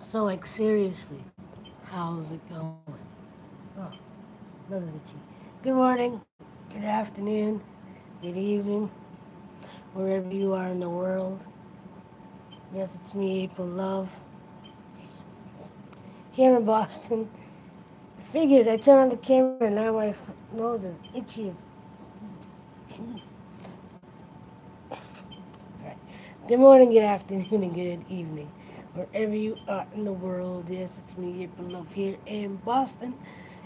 So, like, seriously, how's it going? Oh, another key. Good morning, good afternoon, good evening, wherever you are in the world. Yes, it's me, April Love, here in Boston. Figures, I turn on the camera and now my nose is itchy. Right. Good morning, good afternoon, and good evening, wherever you are in the world. Yes, it's me, April Love, here in Boston.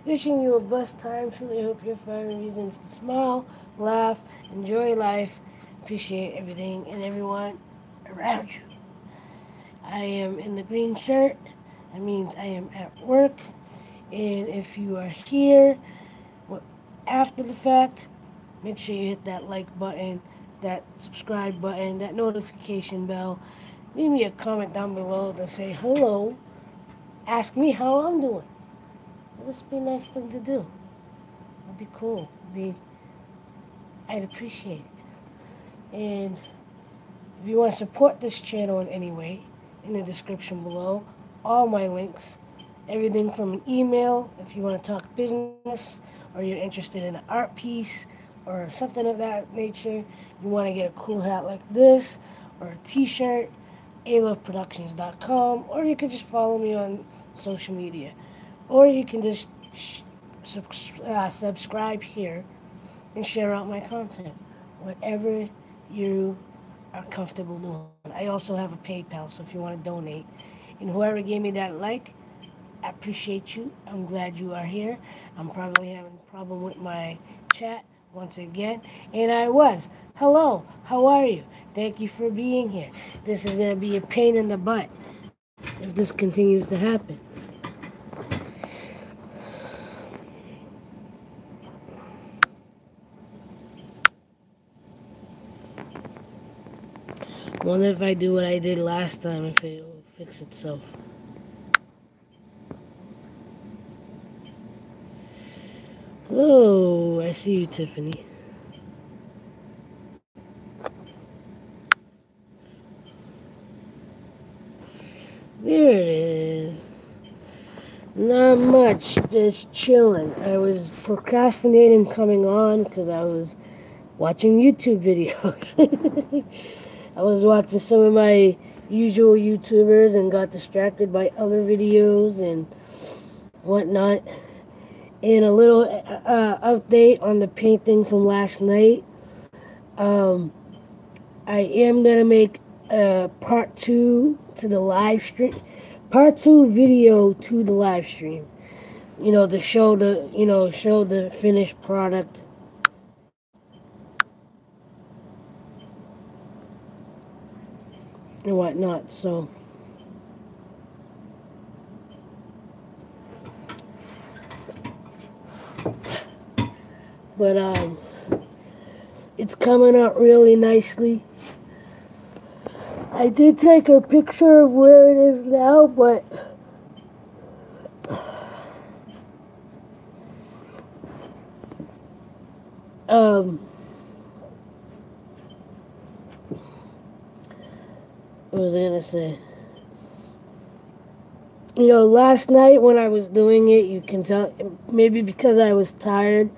Wishing you a blessed time. Truly hope you're finding reasons to smile, laugh, enjoy life, appreciate everything and everyone around you. I am in the green shirt. That means I am at work. And if you are here after the fact, make sure you hit that like button, that subscribe button, that notification bell. Leave me a comment down below to say hello. Ask me how I'm doing. This would be a nice thing to do. It'd be cool. I'd appreciate it. And if you want to support this channel in any way, in the description below, all my links, everything from an email, if you want to talk business, or you're interested in an art piece, or something of that nature, you want to get a cool hat like this, or a t-shirt, aloveproductions.com, or you can just follow me on social media. Or you can just subscribe here and share out my content. Whatever you are comfortable doing. I also have a PayPal, so if you want to donate. And whoever gave me that like, I appreciate you. I'm glad you are here. I'm probably having a problem with my chat once again. And I was. Hello, how are you? Thank you for being here. This is going to be a pain in the butt if this continues to happen. Wonder if I do what I did last time, if it will fix itself. Hello, I see you, Tiffany. There it is. Not much, just chilling. I was procrastinating coming on because I was watching YouTube videos. I was watching some of my usual YouTubers and got distracted by other videos and whatnot. And a little update on the painting from last night. I am going to make part 2 to the live stream. Part 2 video to the live stream. To show the finished product. And whatnot, so. But, it's coming out really nicely. I did take a picture of where it is now, but what was I gonna say? Last night when I was doing it, you can tell, maybe because I was tired,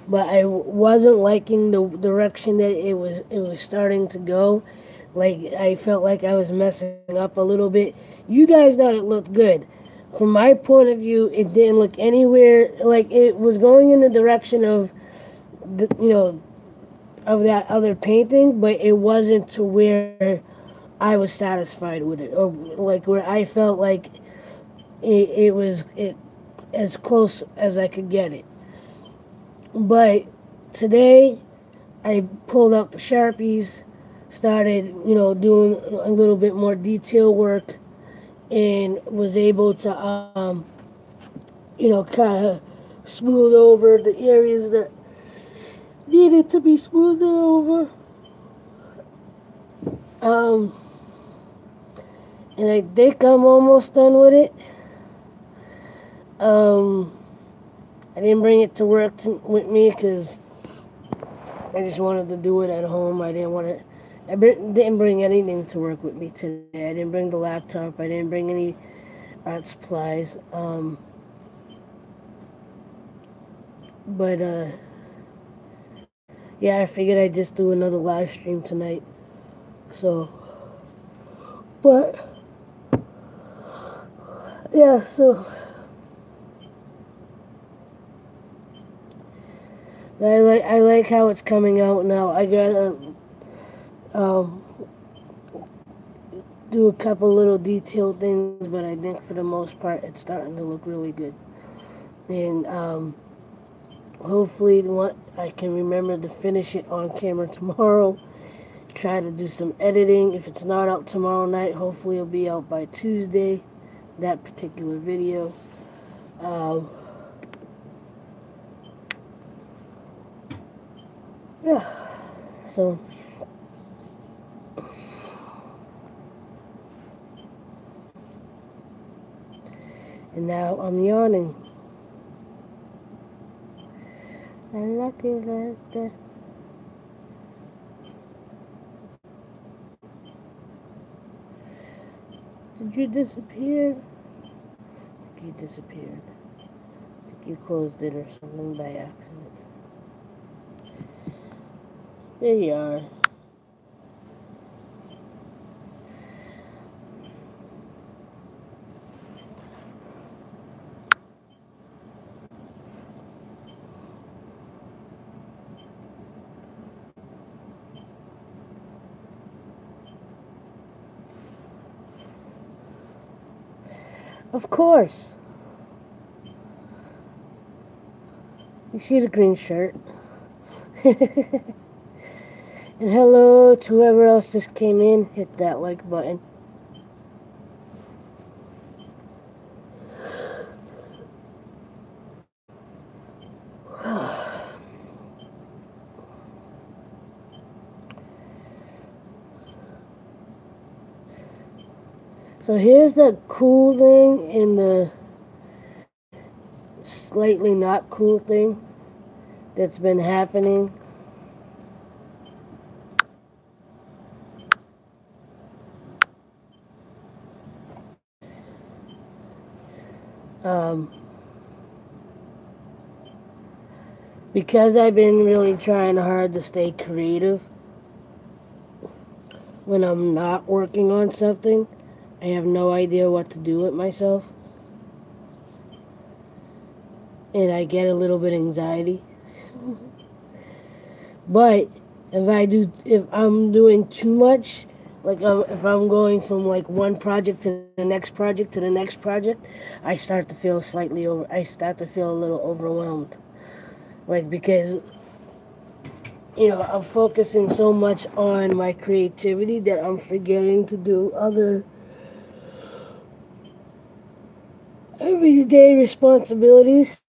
but I wasn't liking the direction that it was starting to go. Like, I felt like I was messing up a little bit. You guys thought it looked good. From my point of view, it didn't look anywhere, like it was going in the direction of, of that other painting, but it wasn't to where I was satisfied with it, or like where I felt like it was as close as I could get it. But today, I pulled out the Sharpies, started, doing a little bit more detail work, and was able to, kind of smooth over the areas that needed to be smoothed over. And I think I'm almost done with it. I didn't bring it to work with me because I just wanted to do it at home. I didn't bring anything to work with me today. I didn't bring the laptop. I didn't bring any art supplies. But yeah, I figured I'd just do another live stream tonight. So, but yeah, so I like how it's coming out now. I gotta um, do a couple little detailed things, but I think for the most part, it's starting to look really good. And hopefully, I can remember to finish it on camera tomorrow. Try to do some editing. If it's not out tomorrow night, hopefully it'll be out by Tuesday. That particular video. Um, yeah. So. And now I'm yawning. I like it like that. Did you disappear? You disappeared. I think you closed it or something by accident. There you are. Of course. You see the green shirt. And hello to whoever else just came in. Hit that like button. So here's the cool thing and the slightly not cool thing that's been happening. Um, because I've been really trying hard to stay creative when I'm not working on something, I have no idea what to do with myself. And I get a little bit anxiety. But if I'm doing too much, like if I'm going from like one project to the next project to the next project, I start to feel I start to feel a little overwhelmed. Like because I'm focusing so much on my creativity that I'm forgetting to do other everyday responsibilities.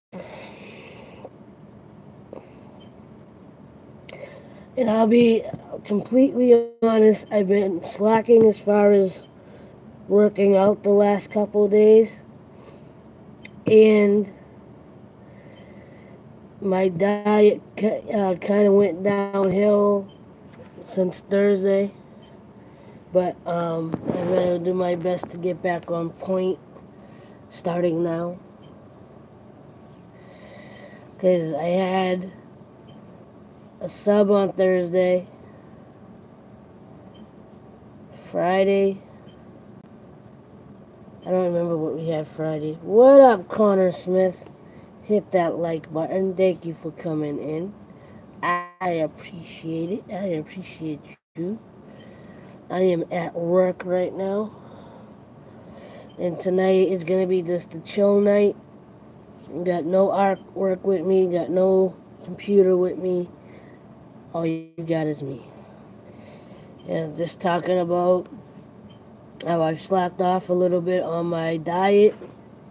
And I'll be completely honest, I've been slacking as far as working out the last couple of days. And my diet kind of went downhill since Thursday. But I'm going to do my best to get back on point starting now. Because I had a sub on Thursday, Friday. I don't remember what we had Friday. What up, Connor Smith? Hit that like button. Thank you for coming in. I appreciate it. I appreciate you. I am at work right now. And tonight is going to be just a chill night. Got no artwork with me. Got no computer with me. All you got is me. And just talking about how I've slacked off a little bit on my diet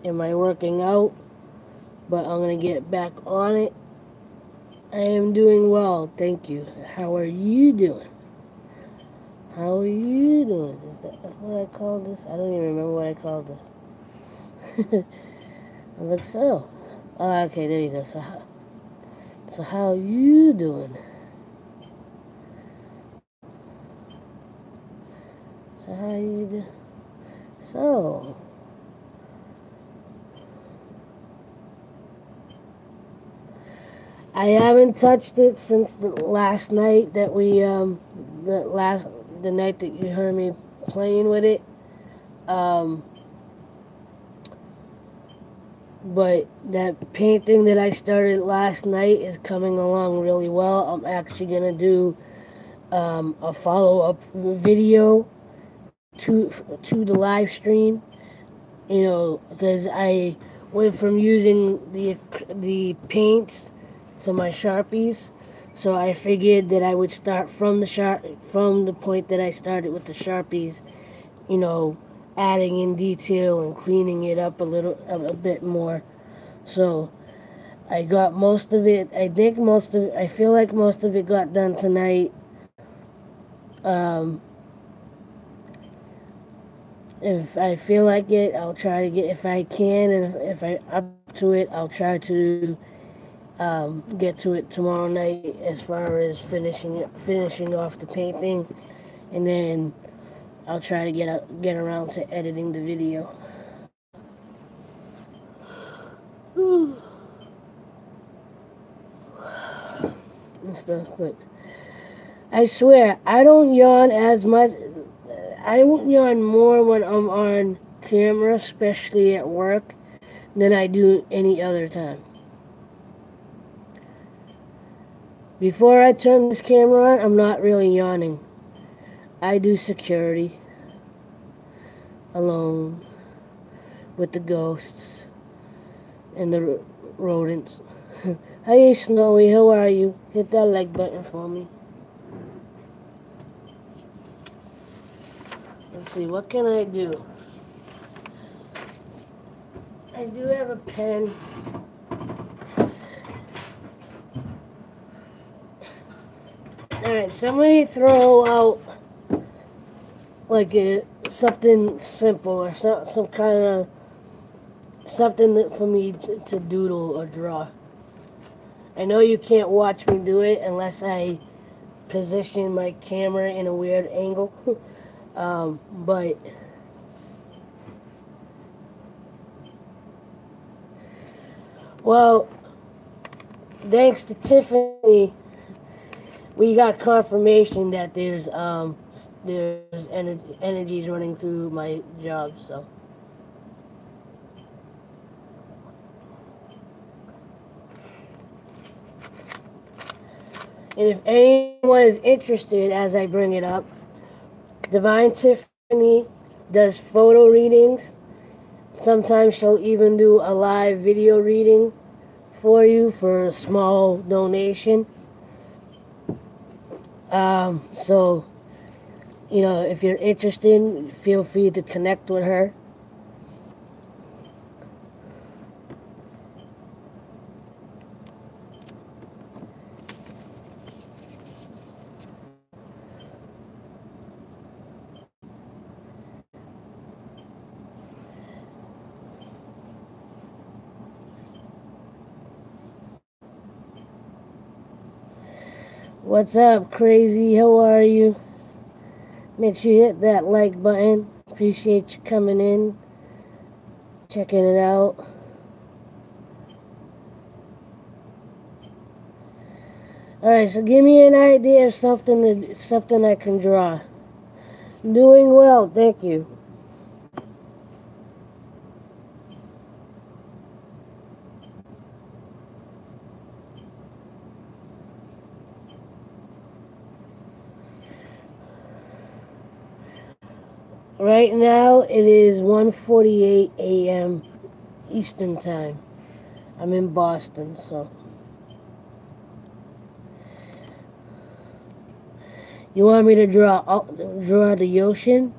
and my working out. But I'm going to get back on it. I am doing well, thank you. How are you doing? How are you doing? Is that what I called this? I don't even remember what I called this. I was like, so. Okay, there you go. So how are you doing? So how you doing? So, I haven't touched it since the last night that the night that you heard me playing with it. Um, but that painting that I started last night is coming along really well. I'm actually gonna do a follow-up video to to the live stream. You know, because I went from using the paints to my Sharpies, so I figured that I would start from from the point that I started with the Sharpies. You know, adding in detail and cleaning it up a bit more. So I got most of it. I think most of. I feel like most of it got done tonight. Um, if I feel like it, I'll try to get. If I can, and if I up to it, I'll try to get to it tomorrow night. As far as finishing off the painting, and then I'll try to get around to editing the video. And stuff, but I swear I don't yawn as much. I yawn more when I'm on camera, especially at work, than I do any other time. Before I turn this camera on, I'm not really yawning. I do security alone with the ghosts and the rodents. Hey, Snowy, how are you? Hit that like button for me. Let's see, what can I do? I do have a pen. Alright, somebody throw out like something simple or some kind of something that for me to doodle or draw. I know you can't watch me do it unless I position my camera in a weird angle. But well, thanks to Tiffany, we got confirmation that there's energies running through my job. So. And if anyone is interested, as I bring it up, Divine Tiffany does photo readings. Sometimes she'll even do a live video reading for you for a small donation. So, you know, if you're interested, feel free to connect with her. What's up, crazy? How are you? Make sure you hit that like button. Appreciate you coming in, checking it out. Alright, so give me an idea of something I can draw. Doing well, thank you. Right now it is 1:48 a.m. Eastern Time. I'm in Boston, so. You want me to draw the ocean?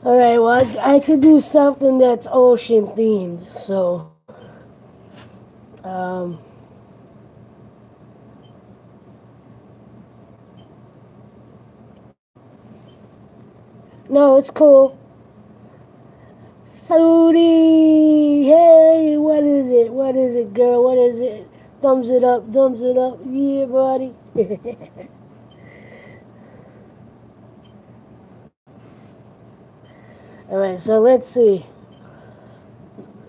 Alright, well, I could do something that's ocean themed. So, um, no, it's cool. Foodie! Hey, what is it? What is it, girl? What is it? Thumbs it up, thumbs it up. Yeah, buddy. Alright, so let's see.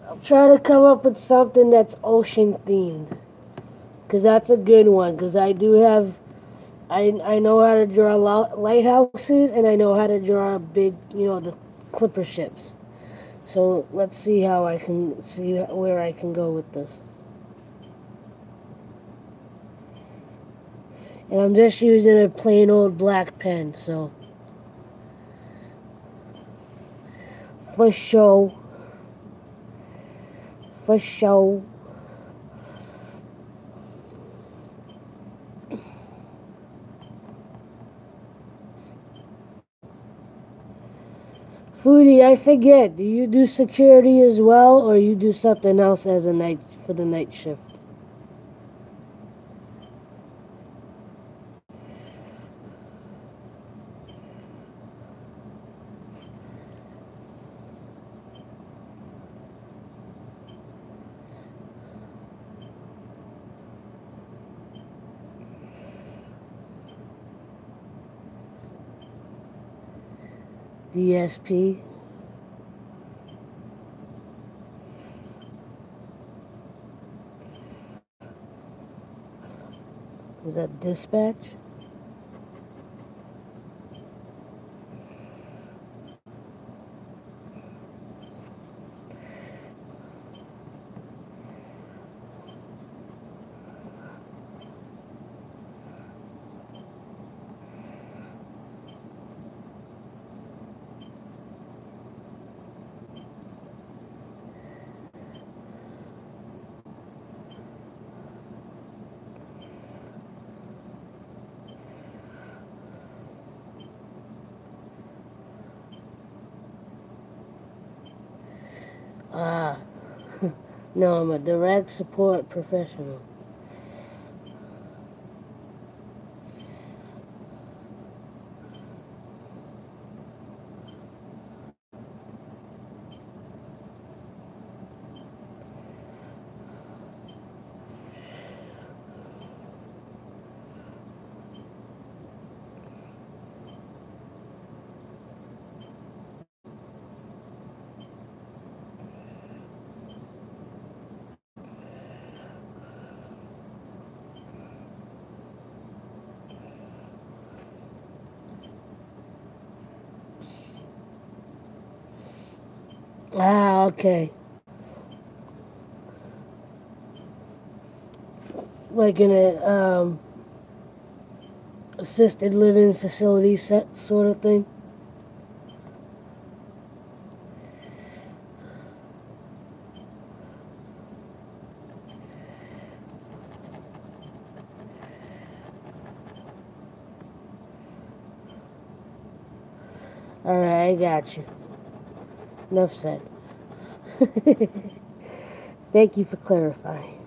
I'm trying to come up with something that's ocean themed. Because that's a good one. Because I do have. I know how to draw lighthouses and I know how to draw big, the clipper ships. So let's see how I can see where I can go with this. And I'm just using a plain old black pen, so for show, for show. Foodie, I forget. Do you do security as well, or you do something else as a night for the night shift? DSP. Was that dispatch? Ah, no, I'm a direct support professional. Ah, okay. Like in a assisted living facility set sort of thing. All right, I got you. Enough said. Thank you for clarifying.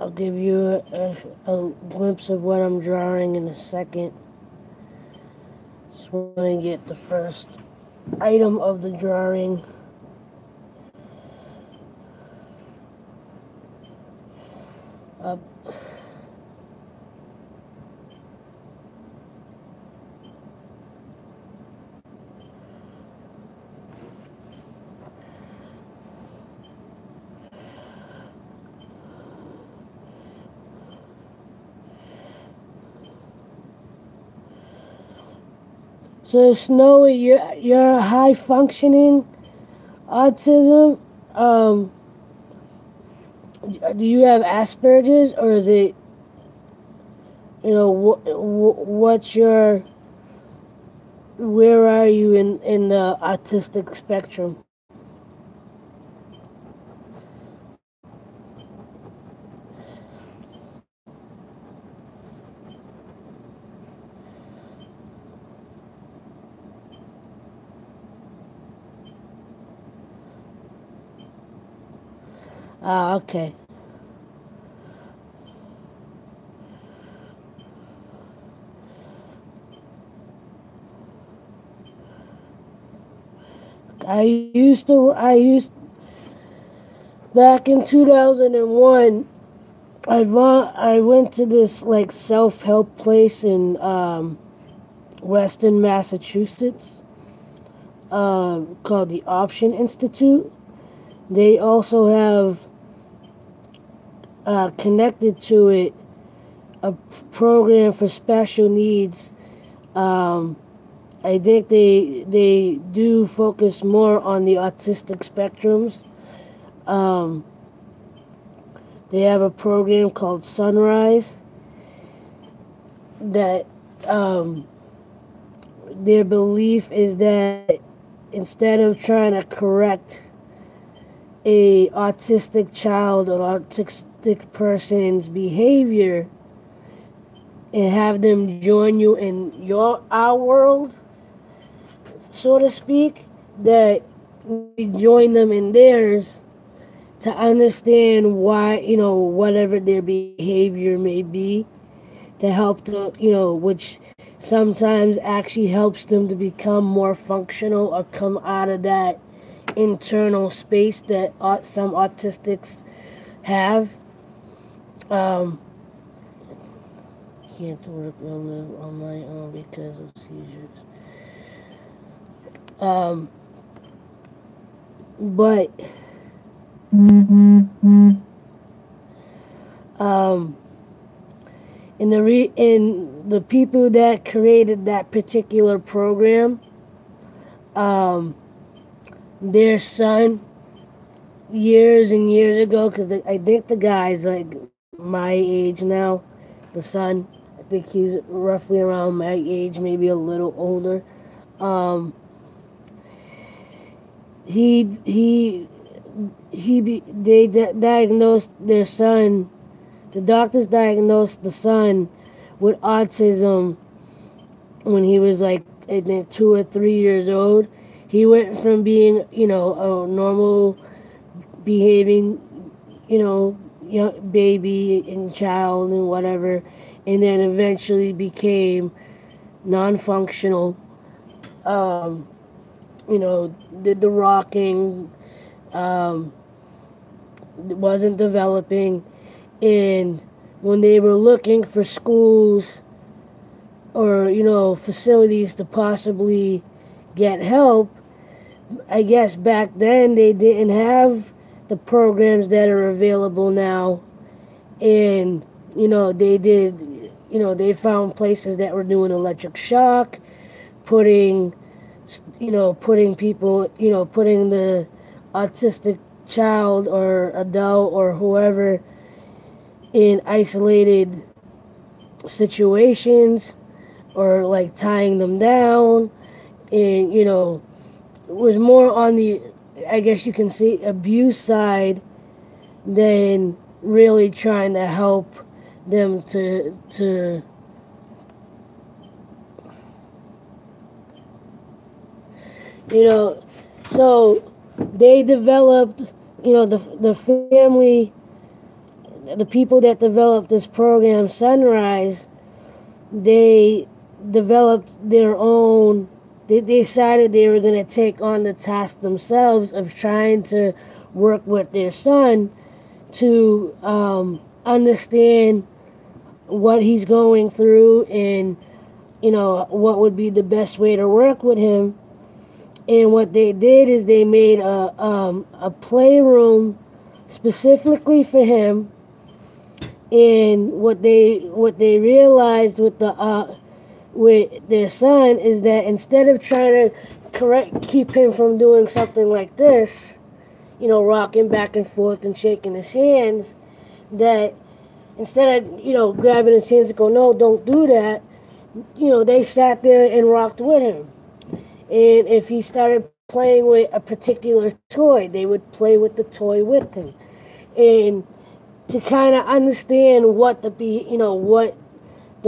I'll give you a glimpse of what I'm drawing in a second. Just want to get the first item of the drawing. Up. So Snowy, you're high functioning autism. Do you have Asperger's, or is it, what's your, where are you in the autistic spectrum? Ah, okay. I used, back in 2001, I went to this like self-help place in Western Massachusetts, called the Option Institute. They also have connected to it a program for special needs. I think they do focus more on the autistic spectrums. They have a program called Sunrise that their belief is that instead of trying to correct a autistic child or autistic person's behavior and have them join you in our world, so to speak, that we join them in theirs to understand why, whatever their behavior may be, to help them, which sometimes actually helps them to become more functional or come out of that internal space that some autistics have. Can't work on my own because of seizures. But in the people that created that particular program, their son, years and years ago, because I think the guy's like my age now, the son, I think he's roughly around my age, maybe a little older. They diagnosed their son. The doctors diagnosed the son with autism when he was like, I think 2 or 3 years old. He went from being, a normal behaving, young baby and child and whatever, and then eventually became non-functional. Did the rocking, wasn't developing, and when they were looking for schools or facilities to possibly get help, I guess back then they didn't have the programs that are available now, and they did, they found places that were doing electric shock, putting people, putting the autistic child or adult or whoever in isolated situations, or like tying them down, and it was more on the, I guess you can say, abuse side than really trying to help them to so they developed, the family the people that developed this program, Sunrise, they developed their own. They decided they were going to take on the task themselves of trying to work with their son to understand what he's going through and what would be the best way to work with him. And what they did is they made a playroom specifically for him. And what they realized with their son is that instead of trying to keep him from doing something like this, rocking back and forth and shaking his hands, that instead of grabbing his hands and go, no, don't do that, they sat there and rocked with him. And if he started playing with a particular toy, they would play with the toy with him. And to kind of understand what the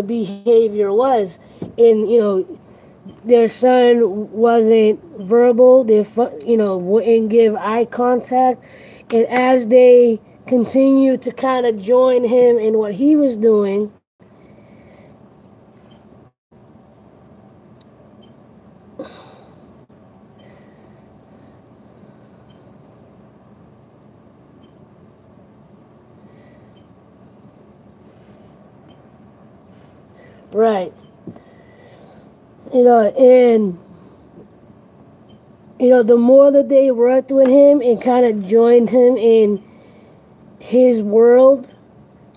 behavior was. And their son wasn't verbal. They wouldn't give eye contact. And as they continued to kind of join him in what he was doing, right. And the more that they worked with him and kind of joined him in his world,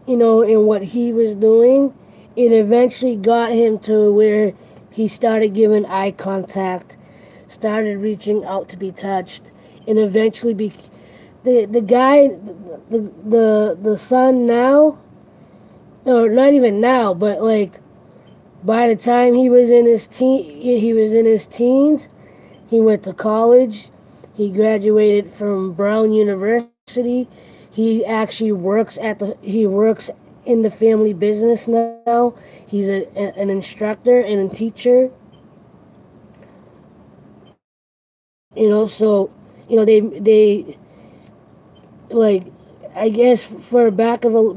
in what he was doing, it eventually got him to where he started giving eye contact, started reaching out to be touched, and eventually the guy, the son now, or not even now, but like by the time he was in his teens, he went to college. He graduated from Brown University. He actually works in the family business now. He's an instructor and a teacher. So they like, I guess for lack of a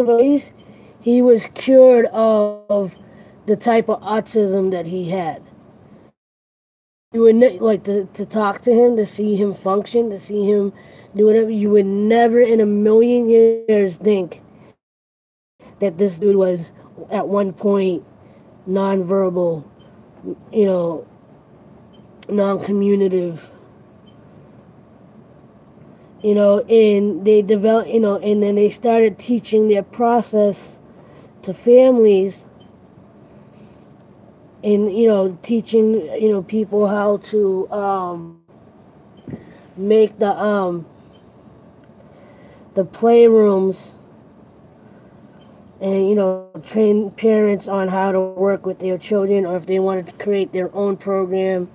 ways, he was cured of the type of autism that he had. You would like to talk to him, to see him function, to see him do whatever. You would never in a million years think that this dude was at one point nonverbal, non-communicative, and they developed, and then they started teaching their process to families, and teaching people how to make the playrooms, and train parents on how to work with their children, or if they wanted to create their own program.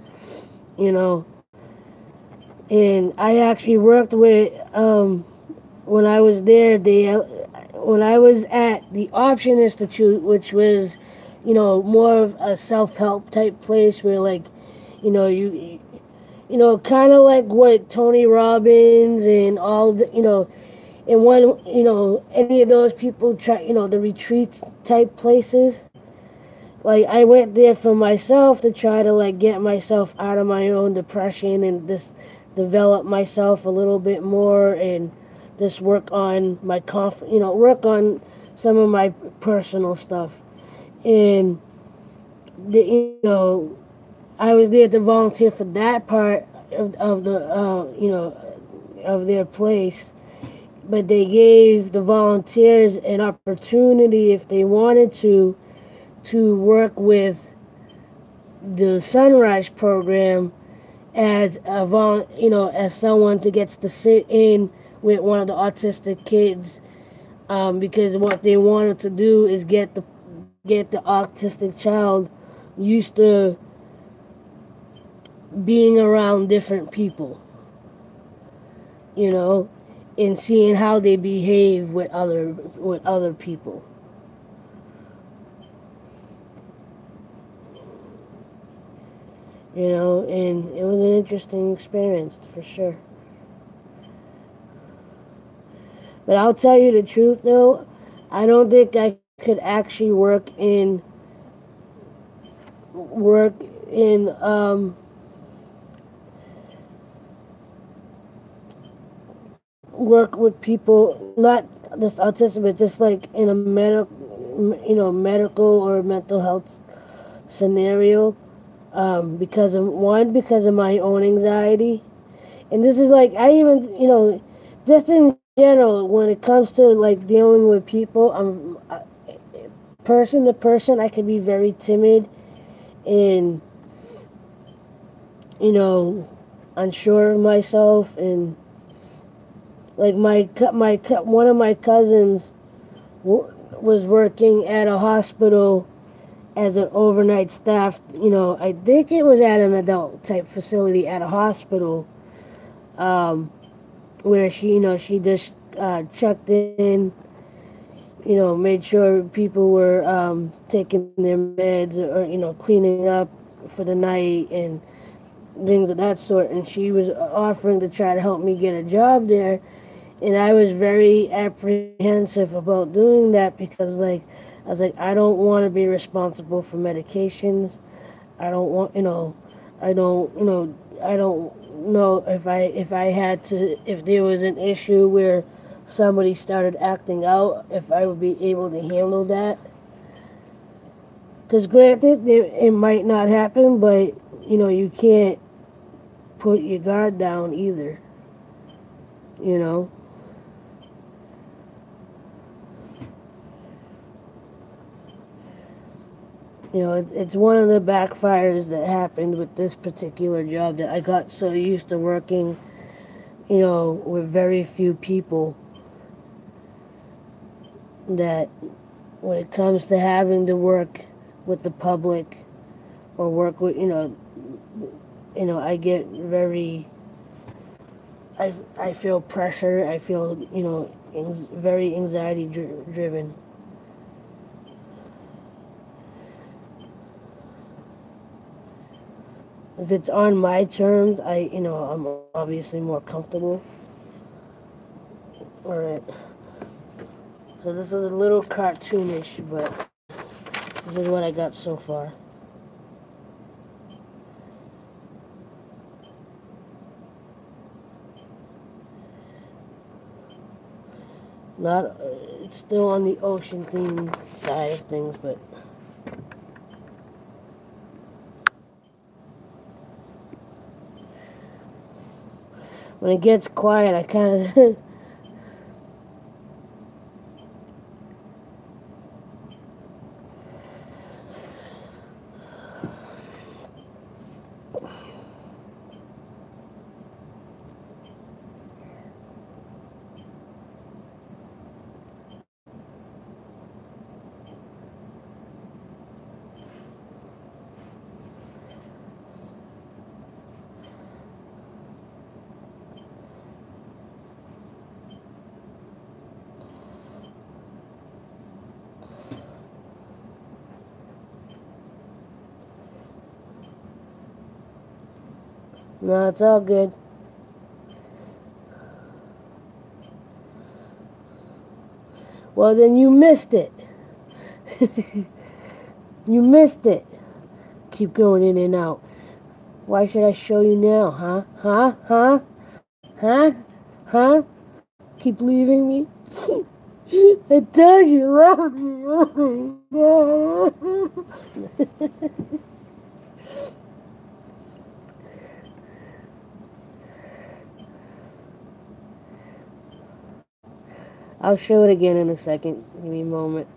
And I actually worked with, when I was there, when I was at the Option Institute, which was, more of a self-help type place where, like, you kind of like what Tony Robbins and all the, and one, any of those people try, the retreats type places. Like, I went there for myself to try to, like, get myself out of my own depression and just develop myself a little bit more and just work on my work on some of my personal stuff. And, I was there to volunteer for that part of the, of their place. But they gave the volunteers an opportunity, if they wanted to work with the Sunrise program as as someone that gets to sit in with one of the autistic kids, because what they wanted to do is get the autistic child used to being around different people, and seeing how they behave with other people. And it was an interesting experience for sure. But I'll tell you the truth though, I don't think I could actually work in work with people not just autism, but just like in a medical or mental health scenario, because of my own anxiety. And this is like I even just in general when it comes to like dealing with people, person to person I can be very timid and you know unsure of myself. And like one of my cousins was working at a hospital as an overnight staff. I think it was at an adult type facility at a hospital, um, where she just checked in, made sure people were taking their meds, or cleaning up for the night and things of that sort. And she was offering to try to help me get a job there, and I was very apprehensive about doing that because I was like, I don't want to be responsible for medications. I don't want I don't I don't know if I had to, if there was an issue where somebody started acting out, if I would be able to handle that. Because granted, it might not happen, but you can't put your guard down either. You know. It's one of the backfires that happened with this particular job, that I got so used to working, with very few people, that when it comes to having to work with the public or work with, I get I feel pressure. I feel, very anxiety driven. If it's on my terms, I'm obviously more comfortable. All right. So this is a little cartoonish, but this is what I got so far. Not, it's still on the ocean theme side of things, but when it gets quiet, I kind of no, it's all good. Well, then you missed it. You missed it. Keep going in and out. Why should I show you now, huh? Huh? Huh? Huh? Huh? Keep leaving me? I told you love me. Oh my god. I'll show it again in a second. Give me a moment.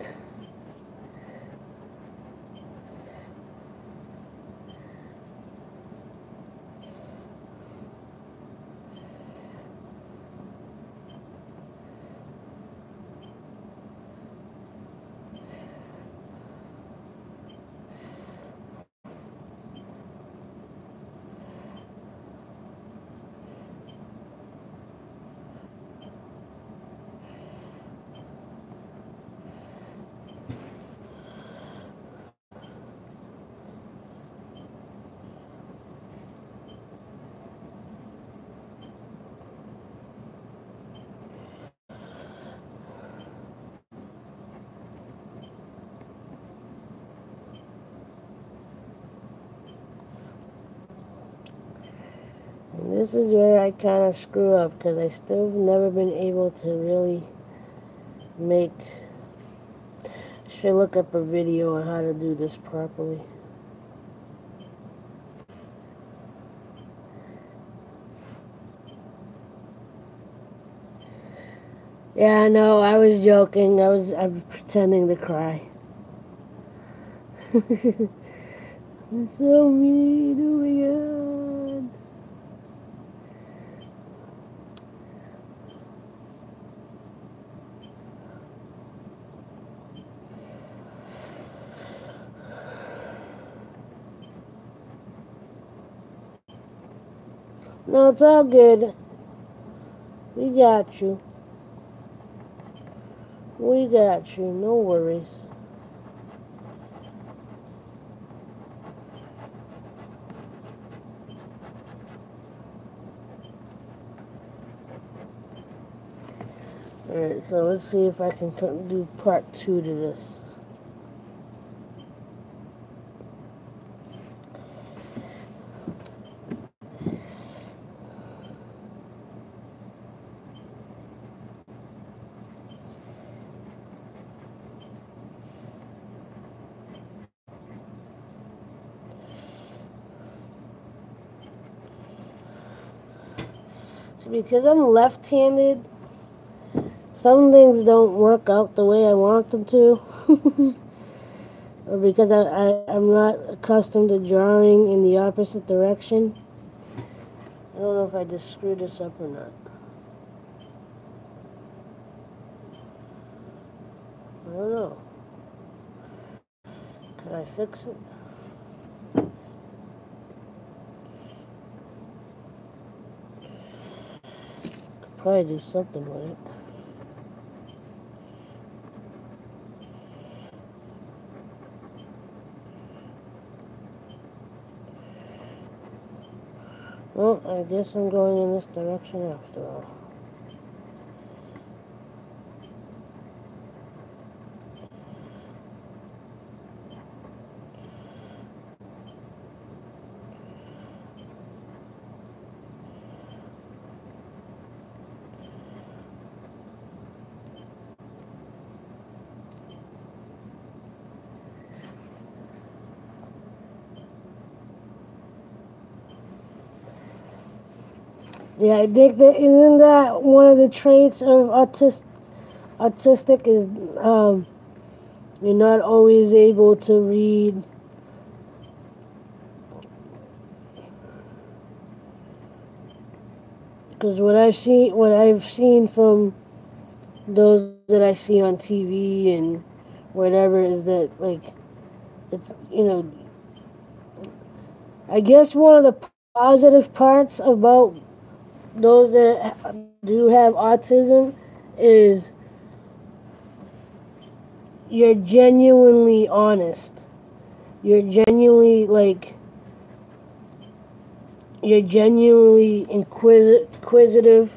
This is where I kind of screw up because I still have never been able to really make. Should look up a video on how to do this properly. Yeah, I know. I was joking. I'm pretending to cry. So mean, oh my god. No, it's all good. We got you. We got you. No worries. Alright, so let's see if I can do part 2 to this. So because I'm left-handed, some things don't work out the way I want them to. Or because I'm not accustomed to drawing in the opposite direction. I don't know if I just screwed this up or not. I don't know. Can I fix it? Could probably do something with it. Well, I guess I'm going in this direction after all. Yeah, I think that isn't that one of the traits of autistic is you're not always able to read. Because what I've seen from those that I see on TV and whatever is that like it's I guess one of the positive parts about those that do have autism is you're genuinely honest. You're genuinely inquisitive.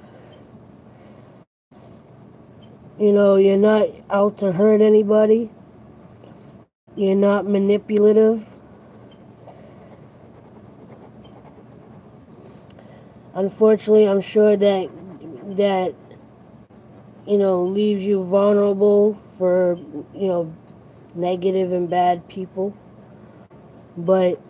You're not out to hurt anybody. You're not manipulative. Unfortunately, I'm sure that leaves you vulnerable for negative and bad people. But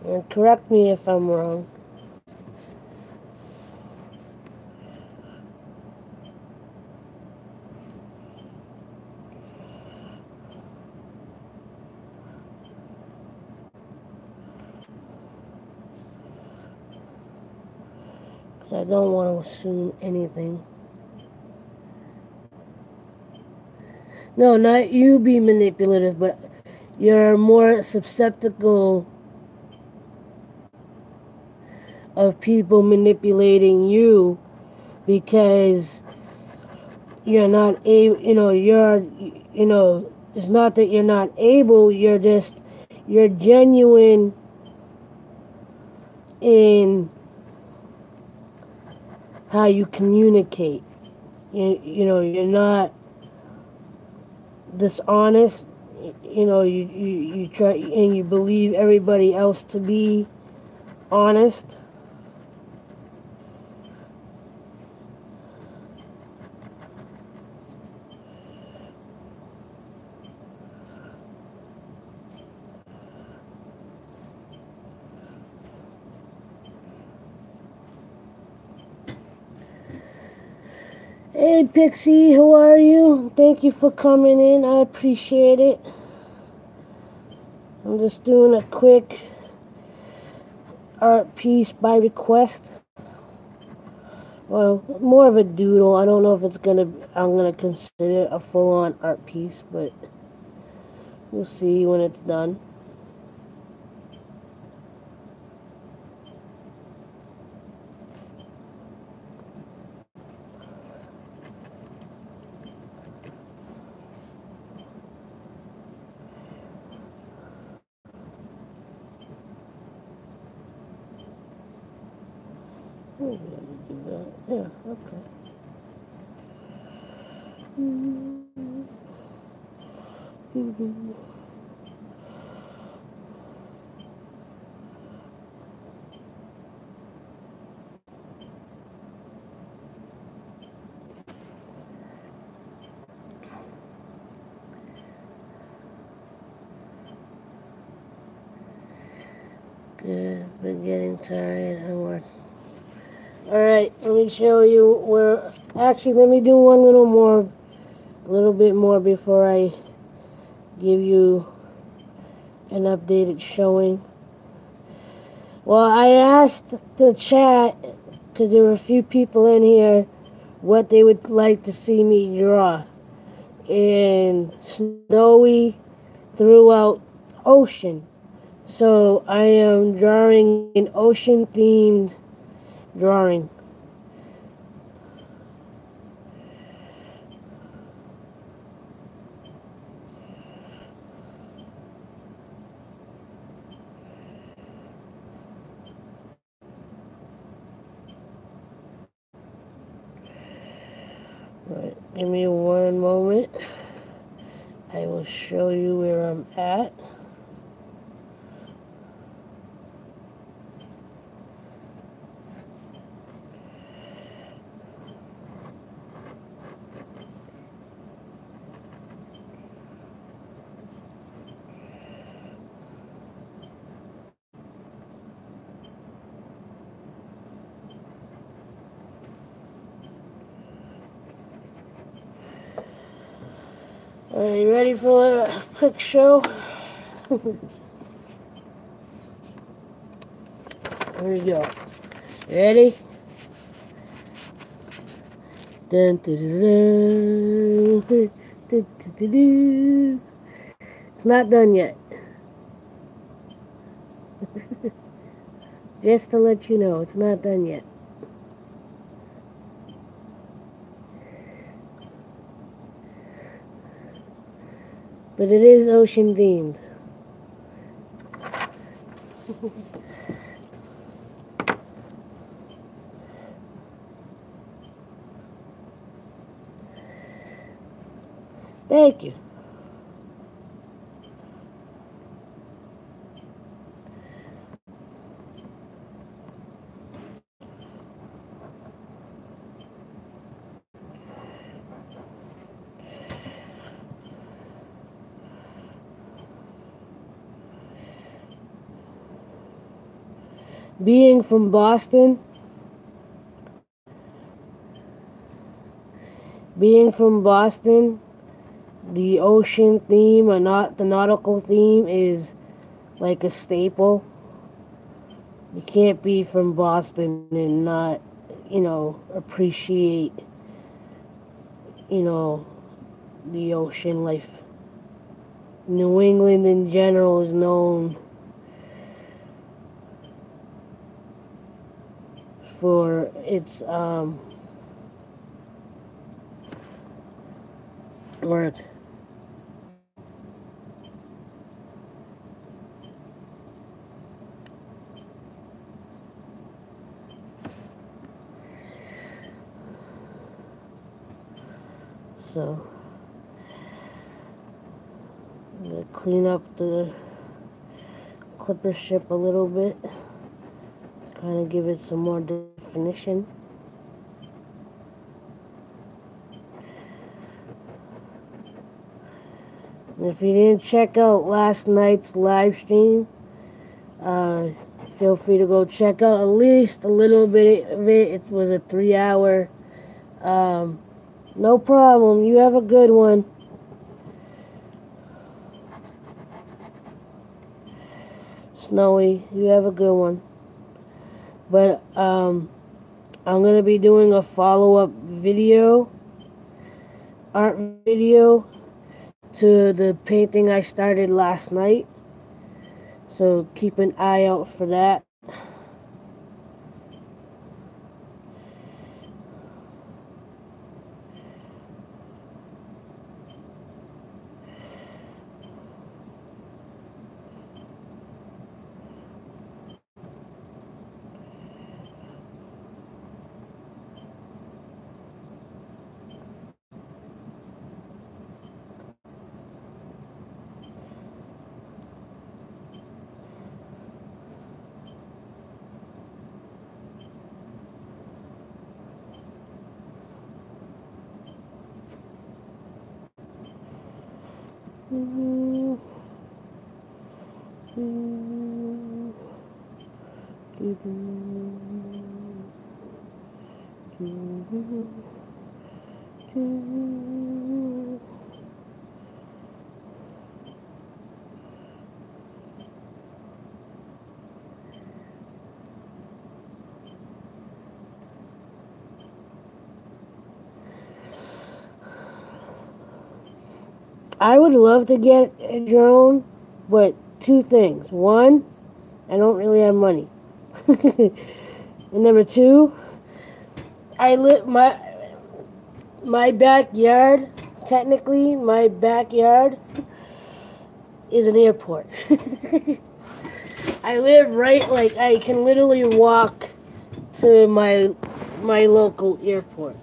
and correct me if I'm wrong. I don't want to assume anything. No, not you be manipulative, but you're more susceptible of people manipulating you because you're not able, it's not that you're not able, you're genuine in how you communicate. You know, you're not dishonest. You know, you try and you believe everybody else to be honest. Hey Pixie, how are you? Thank you for coming in. I appreciate it. I'm just doing a quick art piece by request. Well, more of a doodle. I don't know if I'm gonna consider it a full-on art piece, but we'll see when it's done. Oh, yeah, we do that. Yeah, okay. Good, been getting tired. I'm working. Alright, let me show you where. Actually, let me do one little bit more before I give you an updated showing. Well, I asked the chat, because there were a few people in here, what they would like to see me draw. And Snowy threw out ocean. So I am drawing an ocean-themed drawing. Right, give me one moment. I will show you where I'm at. Are you ready for a quick show? Here we go. Ready? Dun, dun, dun, dun, dun, dun, dun, dun. It's not done yet. Just to let you know, it's not done yet. But it is ocean themed. Thank you. Being from Boston, the ocean theme or not the nautical theme is like a staple. You can't be from Boston and not, appreciate, the ocean life. New England in general is known for its work. So I'm gonna clean up the clipper strip a little bit, kind of give it some more definition. And if you didn't check out last night's live stream, feel free to go check out at least a little bit of it. It was a 3-hour. No problem. You have a good one. Snowy, you have a good one. But I'm gonna be doing a follow-up video, art video, to the painting I started last night. So keep an eye out for that. I would love to get a drone, but two things. One, I don't really have money. And number two, I live my backyard, technically my backyard is an airport. I live right, like, I can literally walk to my local airport.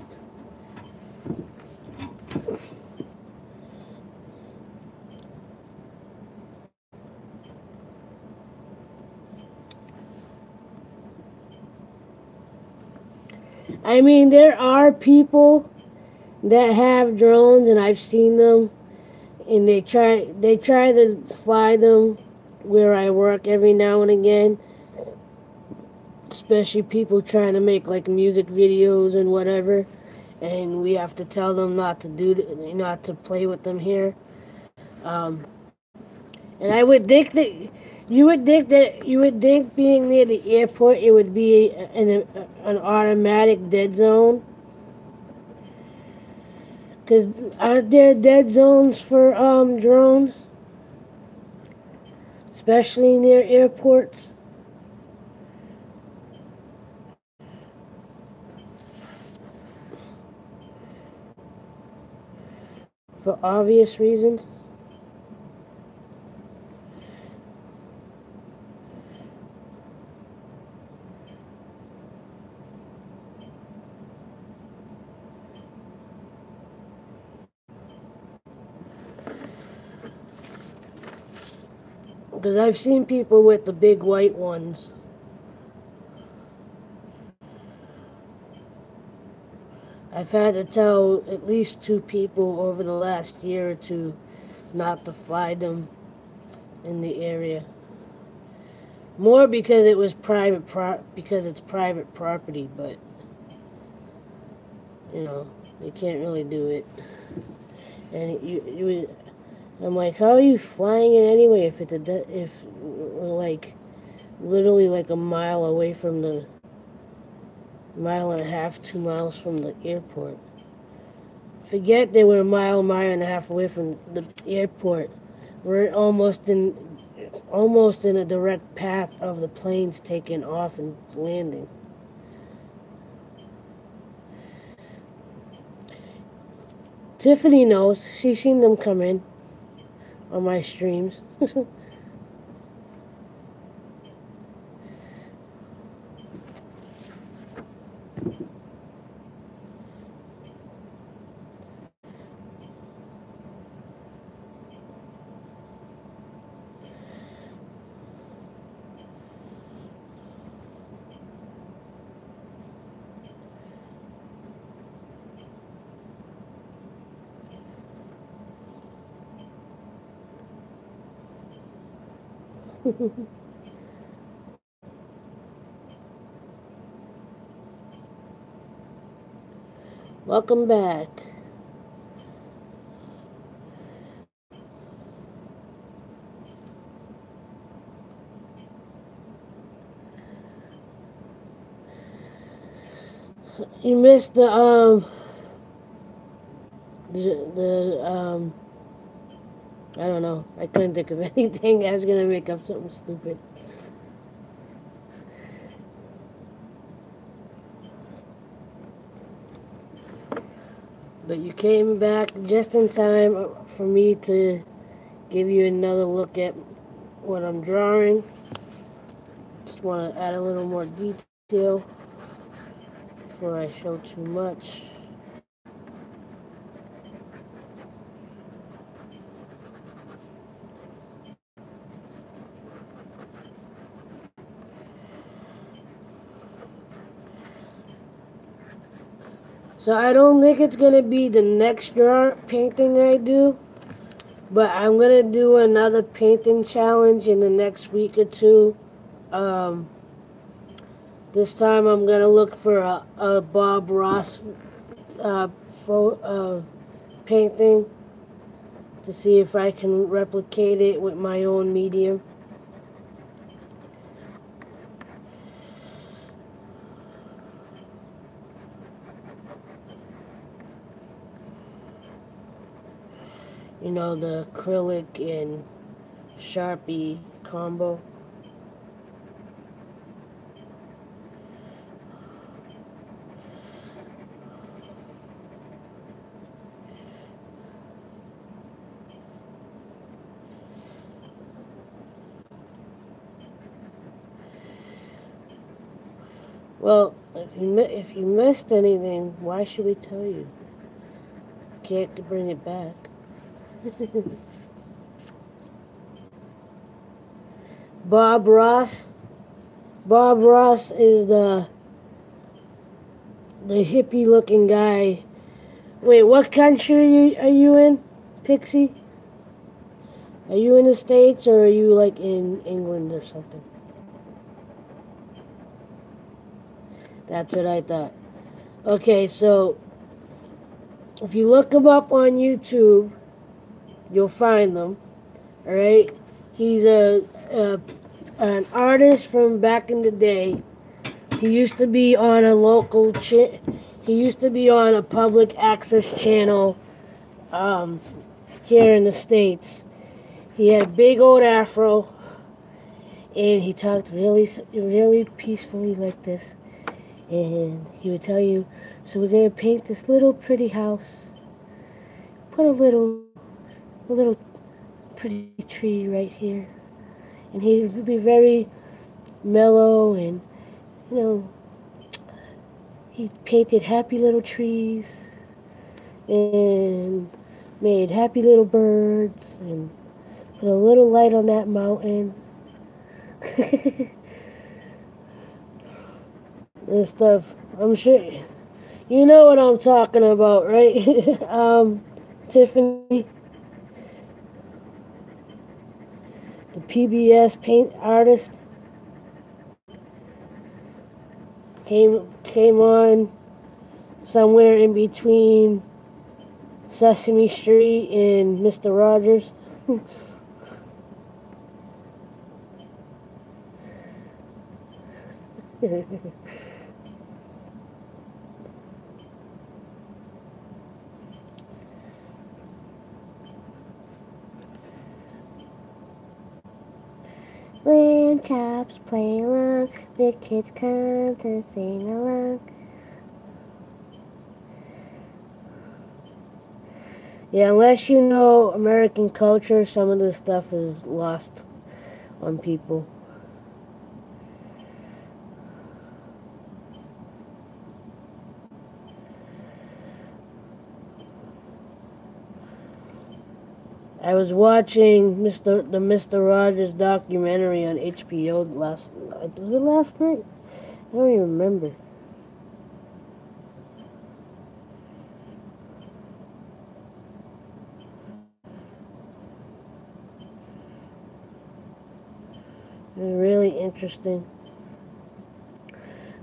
I mean, there are people that have drones, and I've seen them, and they try to fly them where I work every now and again. Especially people trying to make like music videos and whatever, and we have to tell them not to play with them here. And I would think that you would think being near the airport it would be an automatic dead zone. Because aren't there dead zones for drones, especially near airports? For obvious reasons. Because I've seen people with the big white ones. I've had to tell at least 2 people over the last year or two not to fly them in the area. More because it was because it's private property, but they can't really do it. And I'm like, how are you flying it anyway if we're like literally like a mile away from the mile and a half, 2 miles from the airport? Forget they were a mile and a half away from the airport. We're almost in a direct path of the planes taking off and landing. Tiffany knows. She's seen them come in on my streams. Welcome back. You missed the I don't know. I couldn't think of anything. I was gonna make up something stupid. But you came back just in time for me to give you another look at what I'm drawing. Just want to add a little more detail before I show too much. So I don't think it's gonna be the next painting I do, but I'm gonna do another painting challenge in the next week or two. Um, this time I'm gonna look for a Bob Ross painting to see if I can replicate it with my own medium. You know, the acrylic and Sharpie combo. Well, if you missed anything, why should we tell you? Can't bring it back. Bob Ross. Bob Ross is the hippie looking guy. Wait, what country are you in, Pixie? Are you in the States or are you like in England or something? That's what I thought. Okay, so if you look him up on YouTube, you'll find them. All right, he's an artist from back in the day. He used to be on a local he used to be on a public access channel here in the States. He had a big old afro, and he talked really peacefully like this. And he would tell you, so we're gonna paint this little pretty house. Put a little pretty tree right here. And he would be very mellow, and you know, he painted happy little trees and made happy little birds and put a little light on that mountain. And stuff. I'm sure you know what I'm talking about, right? Tiffany, the PBS paint artist, came on somewhere in between Sesame Street and Mr. Rogers. When cops play along, the kids come to sing along. Yeah, unless you know American culture, some of this stuff is lost on people. I was watching the Mr. Rogers documentary on HBO was it last night? I don't even remember. interesting.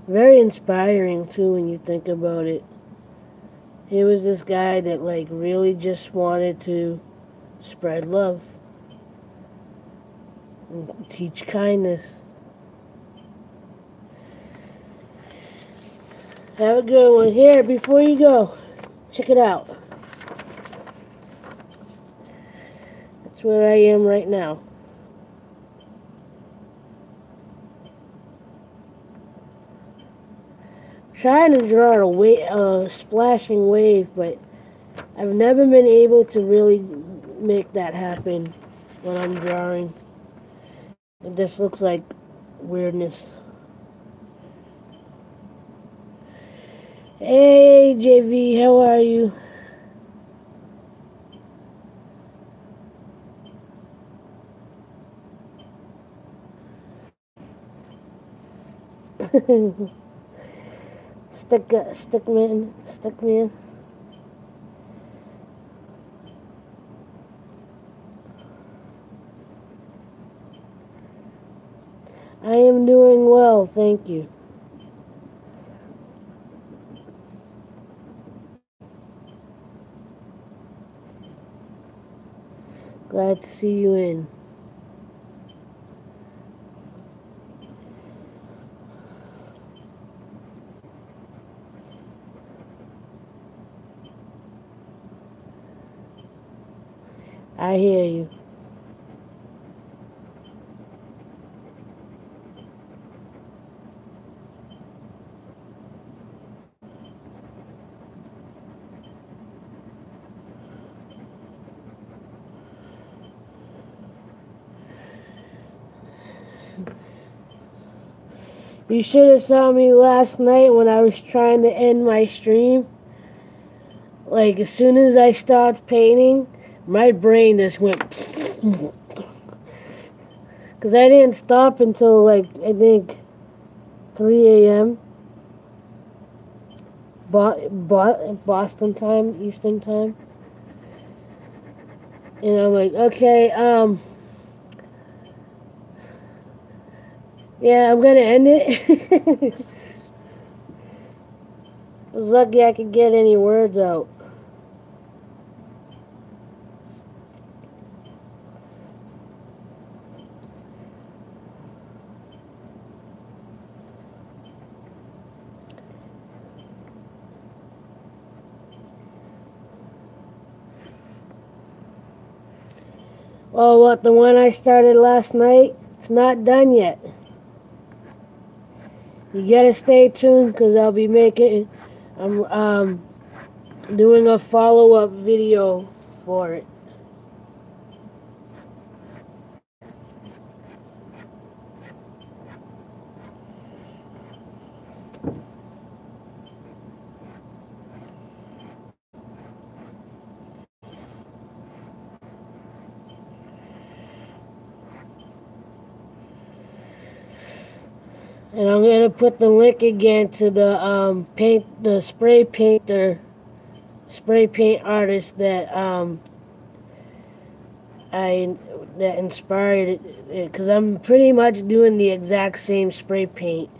Very inspiring too when you think about it. He was this guy that like really just wanted to spread love and teach kindness. Have a good one. Here, before you go, check it out. That's where I am right now. Trying to draw a splashing wave, but I've never been able to really make that happen when I'm drawing. It just looks like weirdness. Hey, JV, how are you? Stick man. I am doing well, thank you. Glad to see you in. I hear you. You should have saw me last night when I was trying to end my stream. Like, as soon as I stopped painting, my brain just went... Because I didn't stop until, like, I think 3 a.m. Boston time, Eastern time. And I'm like, okay, yeah, I'm gonna end it. I was lucky I could get any words out. Oh, what, the one I started last night? It's not done yet. You gotta stay tuned because I'll be making, I'm doing a follow-up video for it. And I'm gonna put the link again to the spray paint artist that that inspired it, because I'm pretty much doing the exact same spray paint,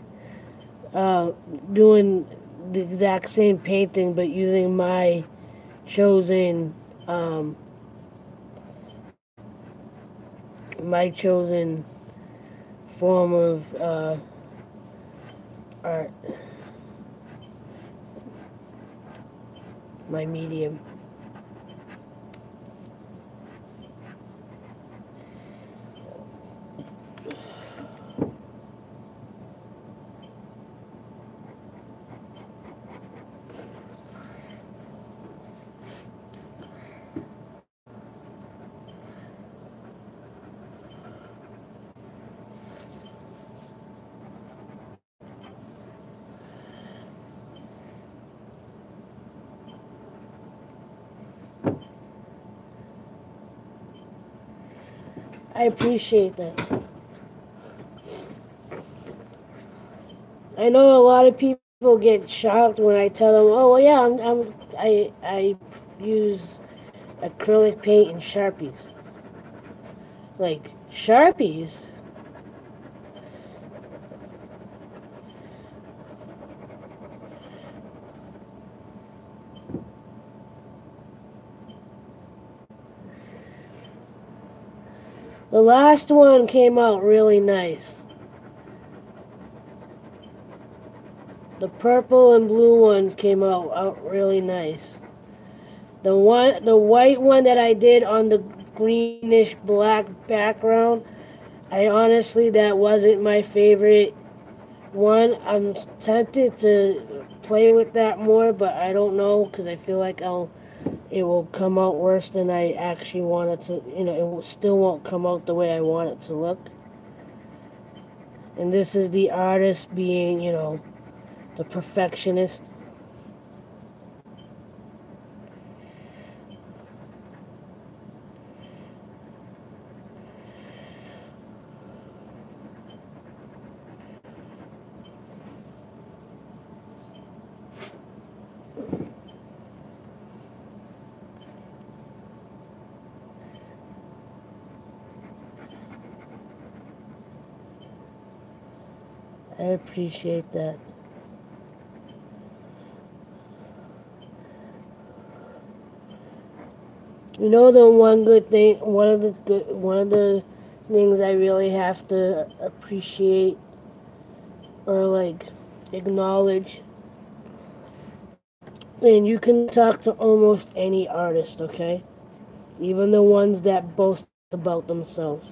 doing the exact same painting, but using my chosen form of art, my medium. I appreciate that. I know a lot of people get shocked when I tell them, "Oh, well, yeah, I use acrylic paint and Sharpies." Like, Sharpies? The last one came out really nice. The purple and blue one came out really nice. The white one that I did on the greenish black background, I honestly, that wasn't my favorite one. I'm tempted to play with that more, but I don't know because I feel like it will come out worse than I actually want it to. It still won't come out the way I want it to look. And this is the artist being, the perfectionist. I appreciate that. The one good thing, one of the things I really have to appreciate or like acknowledge, and you can talk to almost any artist, okay? Even the ones that boast about themselves.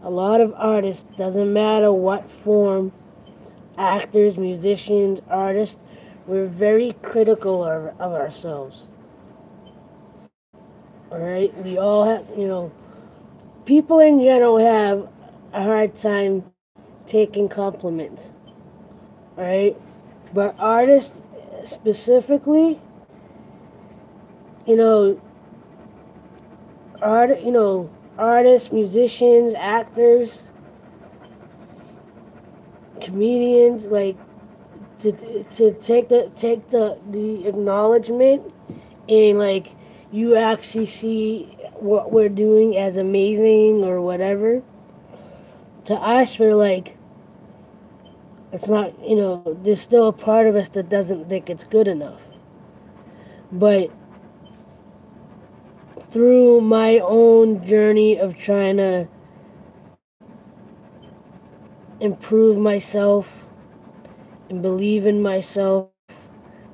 A lot of artists, doesn't matter what form, actors, musicians, artists, we're very critical of ourselves. Alright? We all have, people in general have a hard time taking compliments. Alright? But artists specifically, you know, artists, musicians, actors, comedians, like to take the acknowledgement and like you actually see what we're doing as amazing or whatever. To us, we're like, it's not, there's still a part of us that doesn't think it's good enough. But through my own journey of trying to improve myself and believe in myself,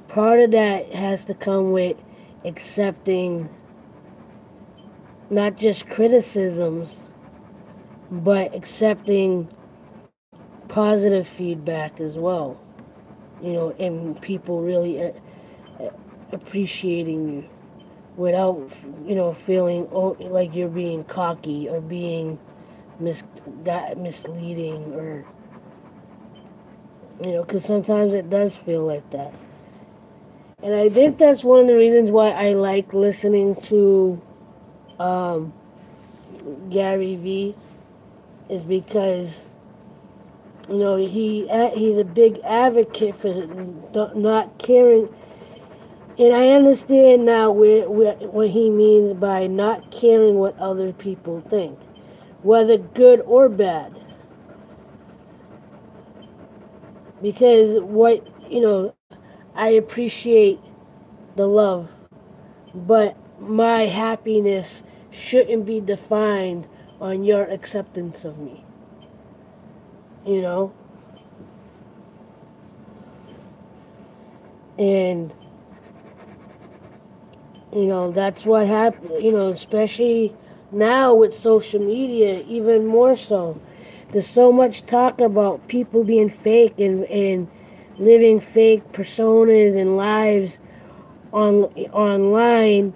part of that has to come with accepting not just criticisms, but accepting positive feedback as well. And people really appreciating you without, feeling like you're being cocky or being misleading or, because sometimes it does feel like that. And I think that's one of the reasons why I like listening to Gary Vee, is because he's a big advocate for not caring, and I understand now what he means by not caring what other people think, whether good or bad. Because I appreciate the love, but my happiness shouldn't be defined on your acceptance of me. And that's what happened, especially now with social media, even more so. There's so much talk about people being fake and living fake personas and lives online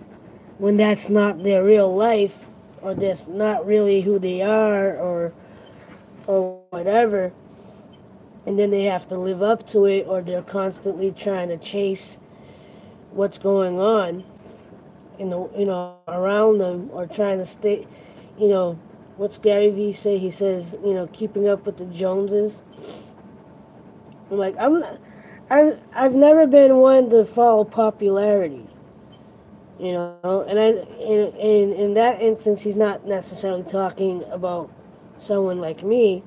when that's not their real life, or that's not really who they are, or whatever. And then they have to live up to it, or they're constantly trying to chase what's going on around them, or trying to stay, what's Gary Vee say? He says, keeping up with the Joneses. I'm like, I've never been one to follow popularity, and in that instance, he's not necessarily talking about someone like me,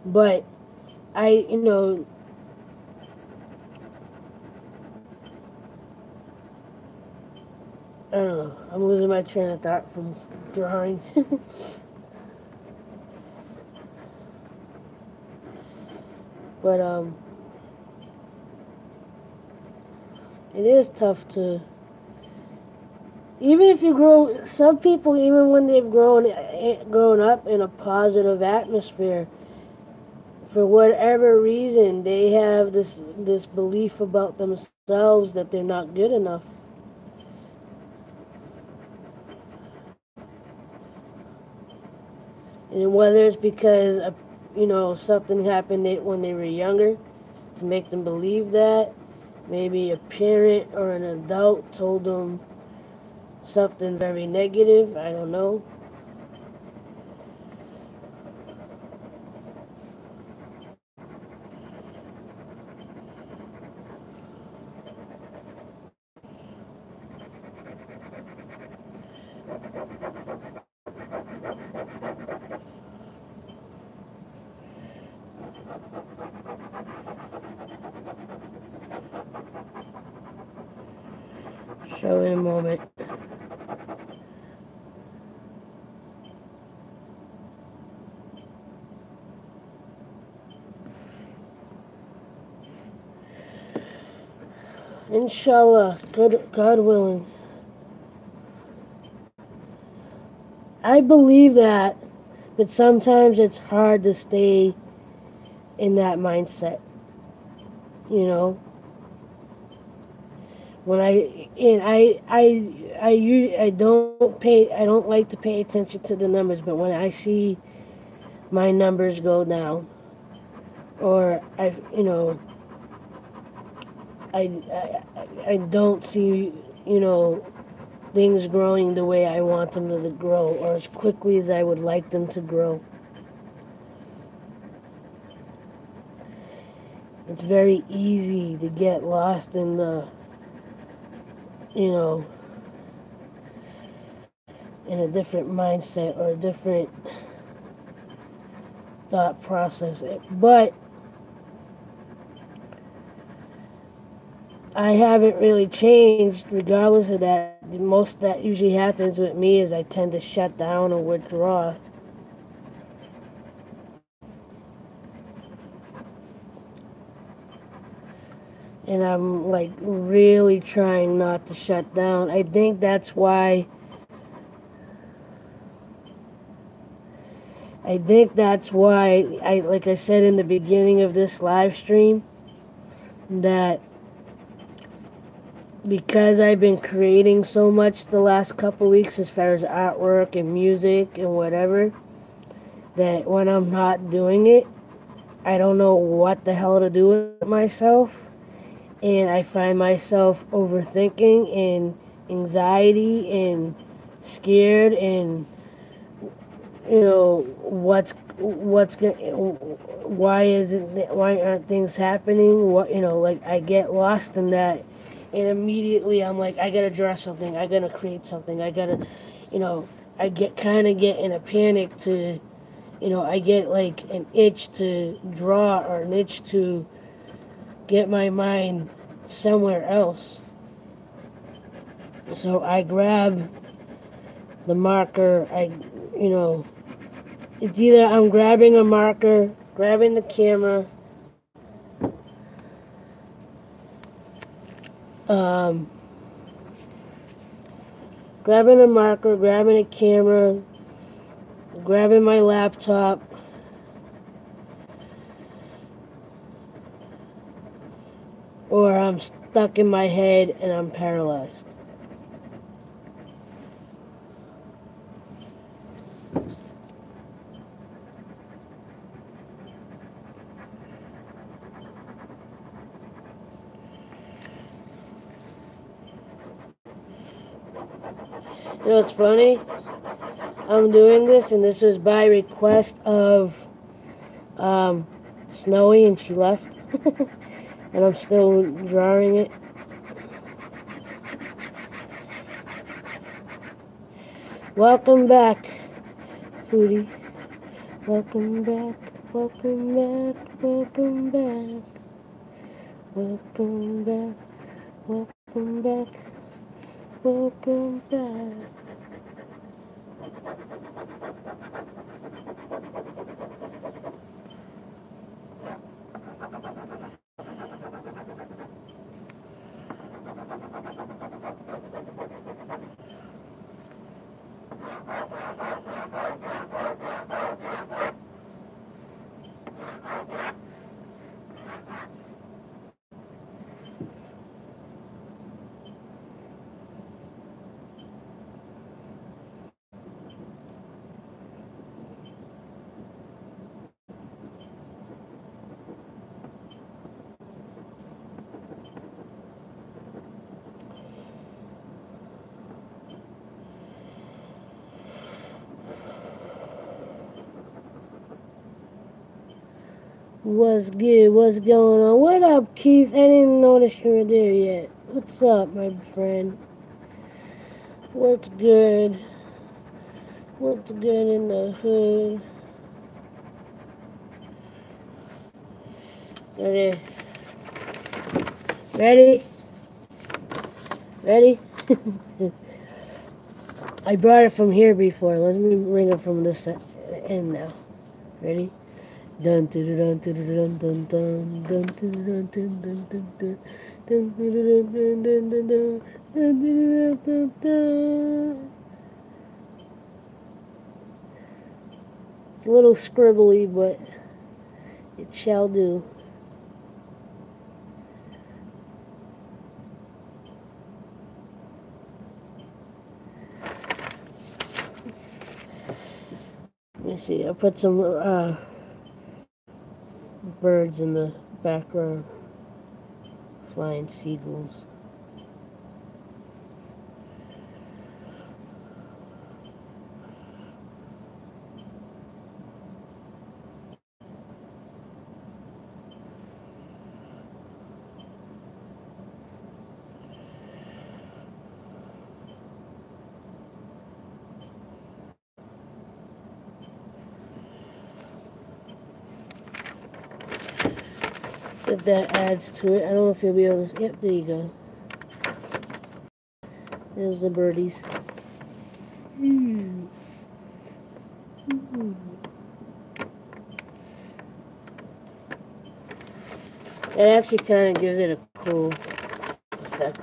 but I don't know. I'm losing my train of thought from drawing. But it is tough to, even if you grow. Some people, even when they've grown up in a positive atmosphere, for whatever reason, they have this belief about themselves that they're not good enough. And whether it's because something happened when they were younger to make them believe that, maybe a parent or an adult told them something very negative. I don't know. Show in a moment. Inshallah, God willing. I believe that, but sometimes it's hard to stay in that mindset. You know, when I don't like to pay attention to the numbers, but when I see my numbers go down, or I don't see things growing the way I want them to grow, or as quickly as I would like them to grow. It's very easy to get lost in the, in a different mindset or a different thought process. But I haven't really changed regardless of that. The most that usually happens with me is I tend to shut down or withdraw. And I'm like really trying not to shut down. I think that's why like I said in the beginning of this live stream, that because I've been creating so much the last couple weeks as far as artwork and music and whatever, that when I'm not doing it, I don't know what the hell to do with myself. And I find myself overthinking and anxiety and scared and why aren't things happening, like I get lost in that, and immediately I'm like, I gotta draw something, I gotta create something, I gotta, I get in a panic to, I get like an itch to draw or an itch to get my mind somewhere else. So I grab the marker. It's either I'm grabbing a marker, grabbing the camera, grabbing a marker, grabbing a camera, grabbing my laptop, or I'm stuck in my head and I'm paralyzed. It's funny. I'm doing this, and this was by request of Snowy, and she left. And I'm still drawing it. Welcome back, Foodie. Welcome back, welcome back, welcome back. Welcome back, welcome back, welcome back. What's good? What's going on? What up, Keith? I didn't notice you were there yet. What's up, my friend? What's good? What's good in the hood? Okay. Ready? Ready? I brought it from here before. Let me bring it from this end now. Ready? Dun dun dun dun dun dun dun dun dun dun dun dun dun dun. It's a little scribbly, but it shall do. Let me see. I put some birds in the background, flying seagulls. If that adds to it, I don't know if you'll be able to. Yep, there you go. There's the birdies. It actually kind of gives it a cool effect.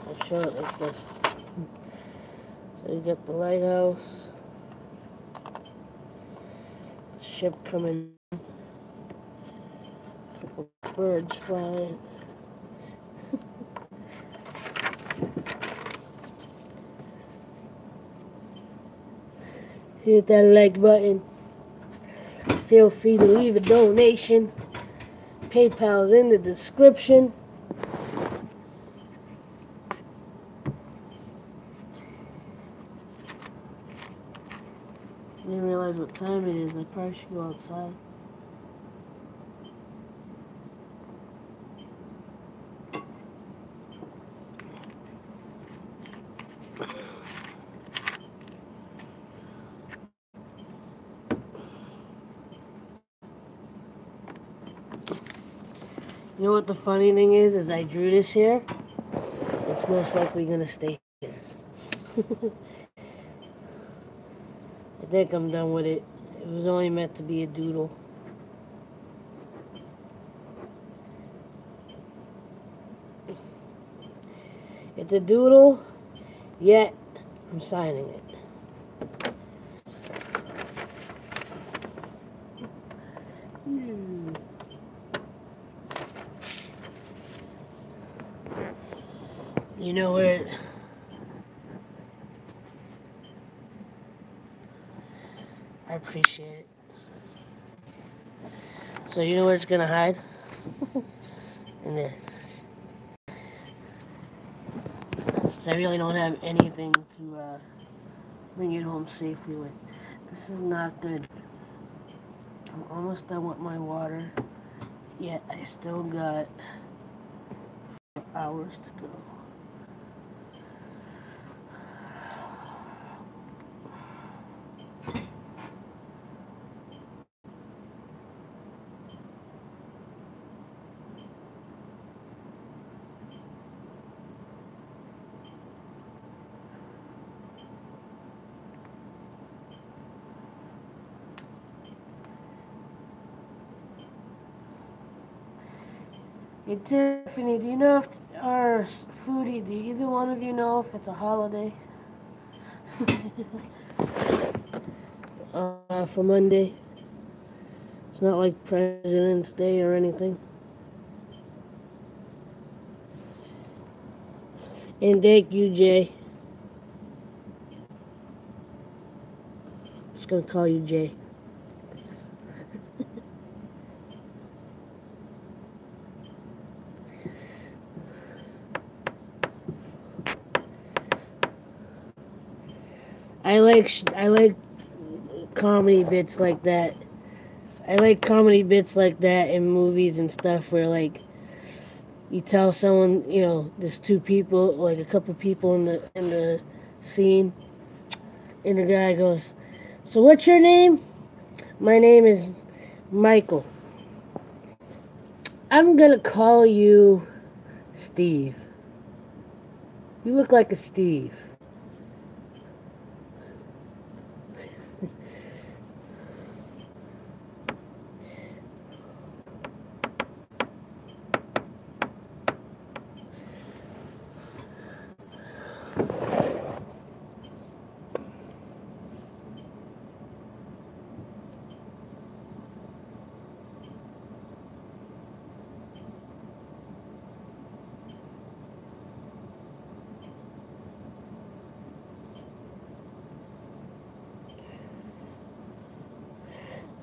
I'll show it like this. So you got the lighthouse, the ship coming, a couple birds flying. Hit that like button. Feel free to leave a donation. PayPal's in the description. I didn't realize what time it is. I probably should go outside. You know what the funny thing is I drew this here. It's most likely gonna stay here. I think I'm done with it. It was only meant to be a doodle. It's a doodle, yet I'm signing it. You know where I appreciate it. So you know where it's gonna hide? In there. So I really don't have anything to bring it home safely with. This is not good. I'm almost done with my water, yet I still got 4 hours to go. Hey Tiffany, do you know if, or Foodie, do either one of you know if it's a holiday? For Monday. It's not like President's Day or anything. And thank you, Jay. I'm just gonna call you Jay. I like comedy bits like that. I like comedy bits like that in movies and stuff where, like, you tell someone, you know, there's two people, like a couple people in the scene, and the guy goes, "So what's your name?" "My name is Michael. I'm gonna call you Steve. You look like a Steve."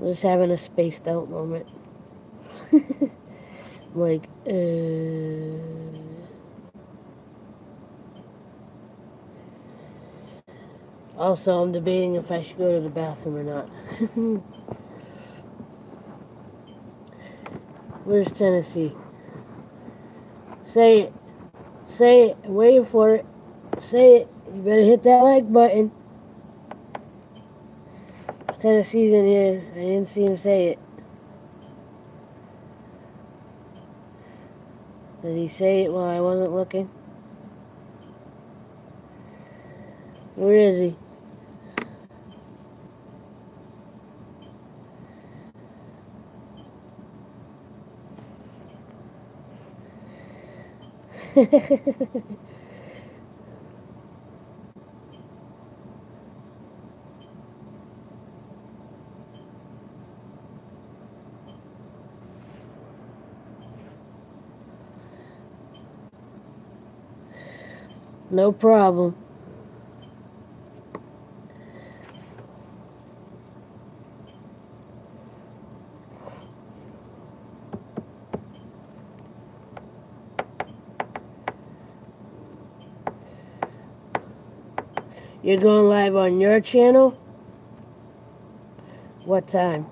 I'm just having a spaced out moment. Like, Also, I'm debating if I should go to the bathroom or not. Where's Tennessee? Say it. Say it. I'm waiting for it. Say it. You better hit that like button. Tennessee's in here. I didn't see him say it. Did he say it while I wasn't looking? Where is he? No problem. You're going live on your channel? What time?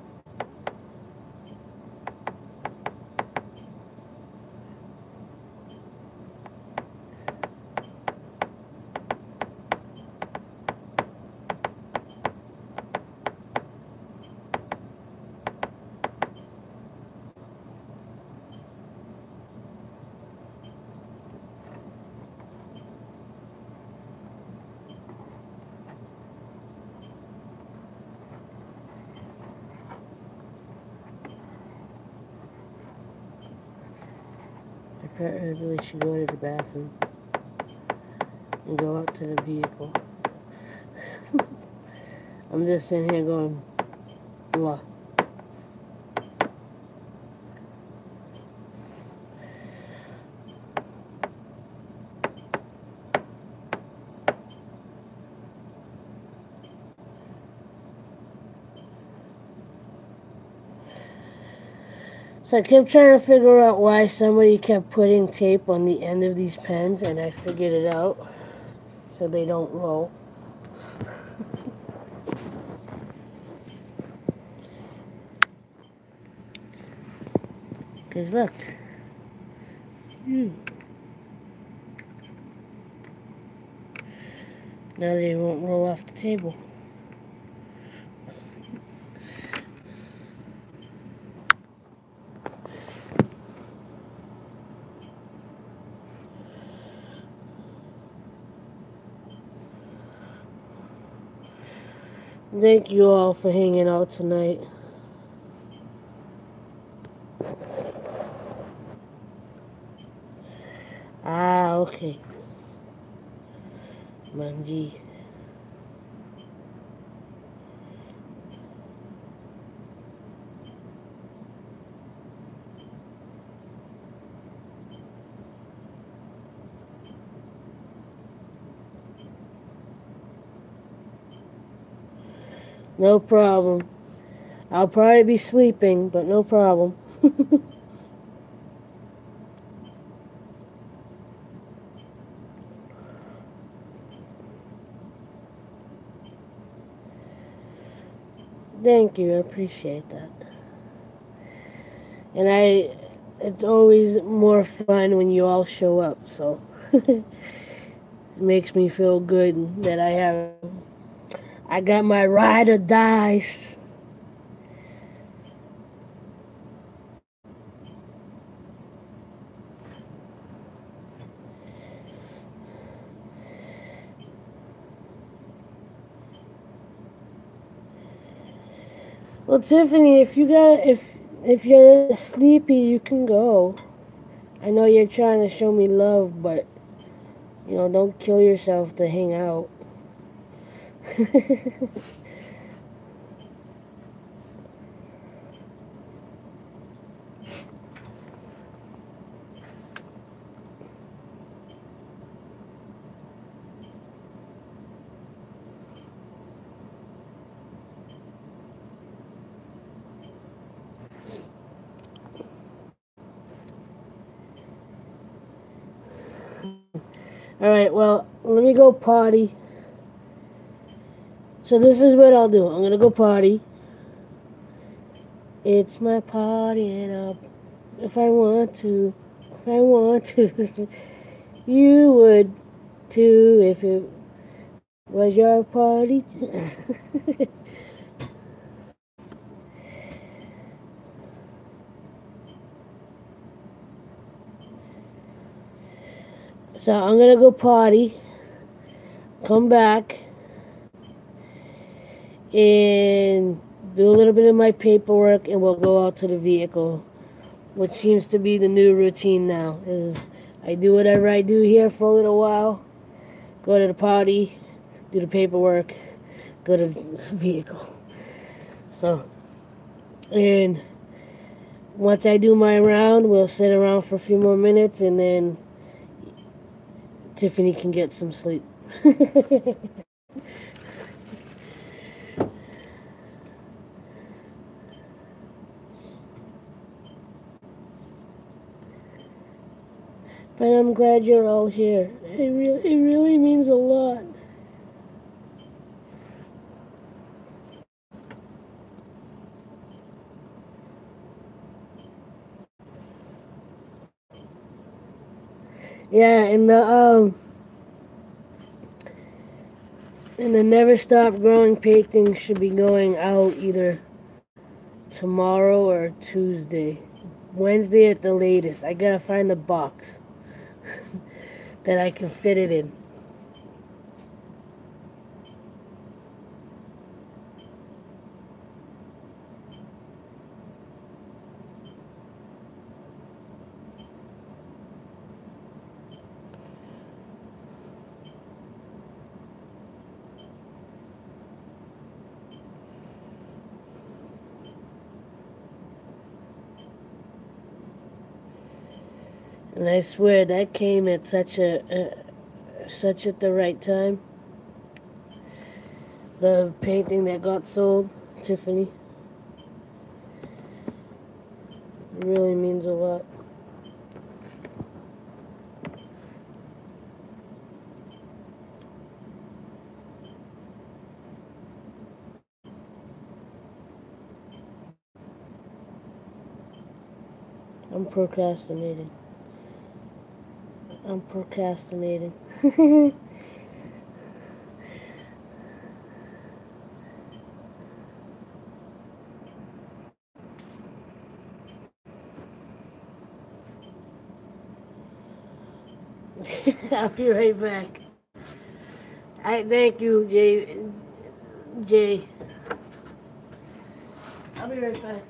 I really should go to the bathroom and go out to the vehicle. I'm just sitting here going, blah. So I kept trying to figure out why somebody kept putting tape on the end of these pens, and I figured it out, so they don't roll. Because look. Now they won't roll off the table. Thank you all for hanging out tonight. Ah, okay. Manji. No problem. I'll probably be sleeping, but no problem. Thank you, I appreciate that. And it's always more fun when you all show up. So it makes me feel good that I got my ride or dies. Well, Tiffany, if you're sleepy, you can go. I know you're trying to show me love, but don't kill yourself to hang out. All right, well, let me go potty. So this is what I'll do. I'm gonna go potty. It's my party, and if I want to, if I want to, you would too if it was your party. So I'm gonna go potty, come back, and do a little bit of my paperwork, and we'll go out to the vehicle, which seems to be the new routine now. Is I do whatever I do here for a little while, go to the potty, do the paperwork, go to the vehicle. So, and once I do my round, we'll sit around for a few more minutes, and then Tiffany can get some sleep. But I'm glad you're all here. It really means a lot. Yeah, and the Never Stop Growing painting should be going out either tomorrow or Tuesday. Wednesday at the latest. I gotta find the box that I can fit it in. And I swear that came at such at the right time. The painting that got sold, Tiffany, really means a lot. I'm procrastinating. I'm procrastinating. I'll be right back. I thank you, Jay. I'll be right back.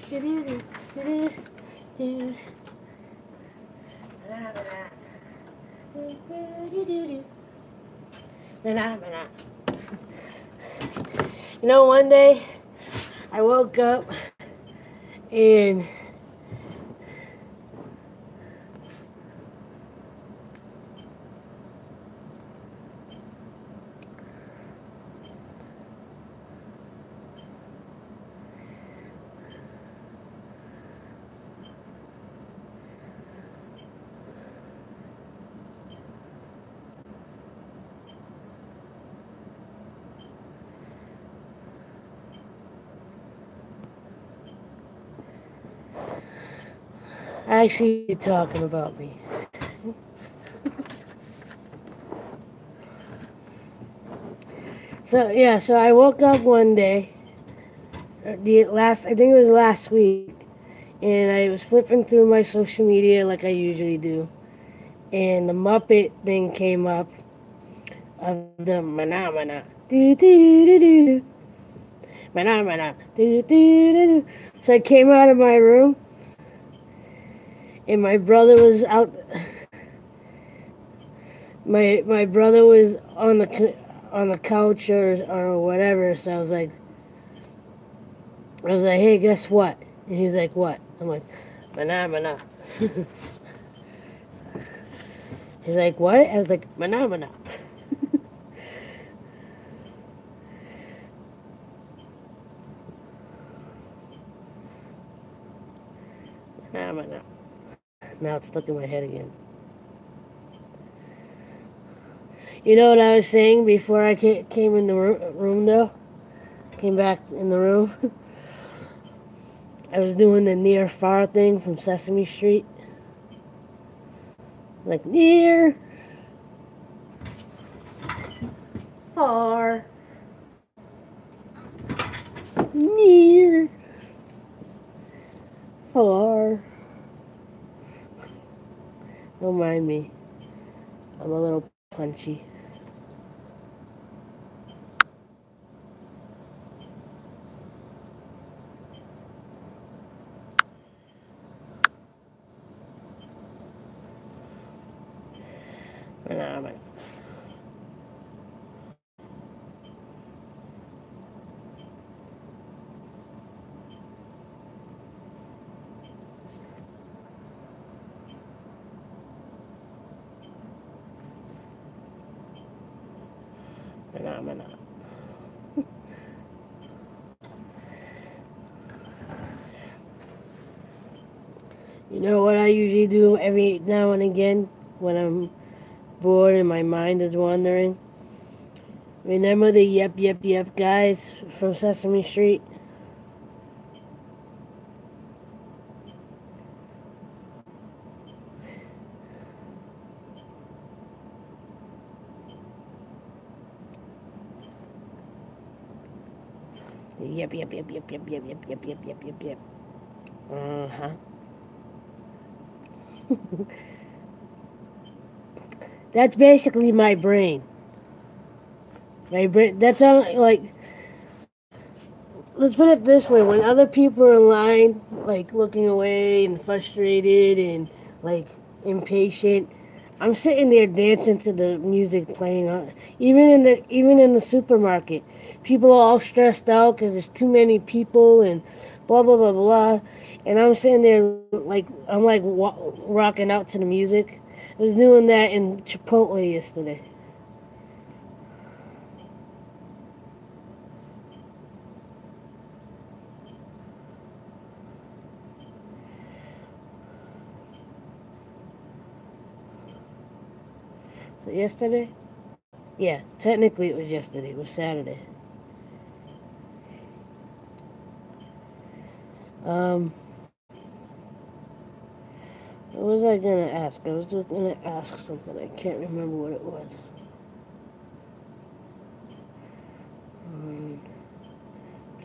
Do-do-do, do-do, do. Do-do-do-do-do. You know, one day I woke up and I see you talking about me. So I woke up one day, I think it was last week, and I was flipping through my social media like I usually do, and the Muppet thing came up of the mana do do do do mana do do do. So I came out of my room, and my brother was out. My brother was on the couch or whatever. So I was like, hey, guess what? And he's like, what? I'm like, mana. He's like, what? I was like, mana. Mana. Now it's stuck in my head again. You know what I was saying before I came in the room though? Came back in the room. I was doing the near far thing from Sesame Street. Like near, far, near, far. Don't mind me. I'm a little punchy. You know what I usually do every now and again when I'm bored and my mind is wandering? Remember the yep guys from Sesame Street? Yep. Uh-huh. That's basically my brain. That's how, like, let's put it this way. When other people are in line, like, looking away and frustrated and, like, impatient, I'm sitting there dancing to the music playing. Even in the supermarket, people are all stressed out because there's too many people and blah blah blah blah. And I'm sitting there like rocking out to the music. I was doing that in Chipotle yesterday. So yesterday, yeah, technically it was yesterday. It was Saturday. What was I gonna ask? I was gonna ask something. I can't remember what it was.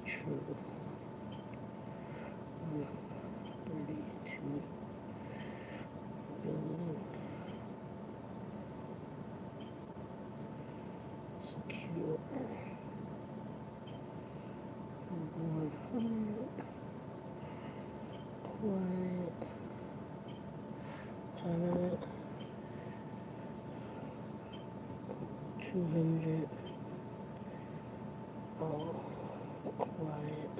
True. 32 billion. Secure. 100. What? Time it. 200. Oh, quiet.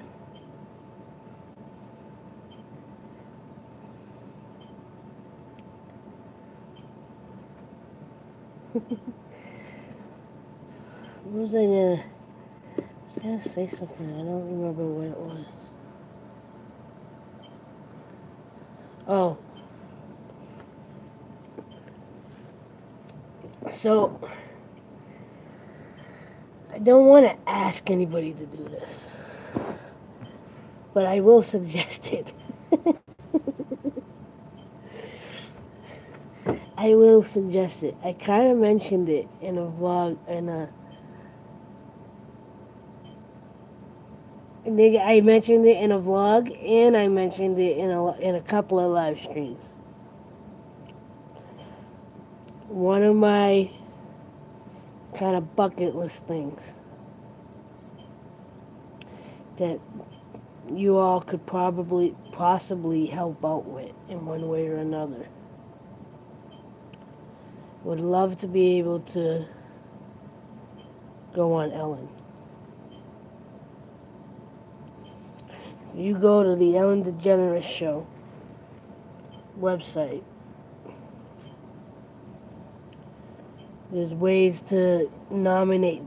What was I gonna say something? I don't remember what it was. Oh, so I don't want to ask anybody to do this, but I will suggest it. I will suggest it. I kind of mentioned it in a vlog, I mentioned it in a vlog, and I mentioned it in a couple of live streams. One of my kind of bucket list things that you all could possibly help out with in one way or another. Would love to be able to go on Ellen. If you go to the Ellen DeGeneres Show website, there's ways to nominate,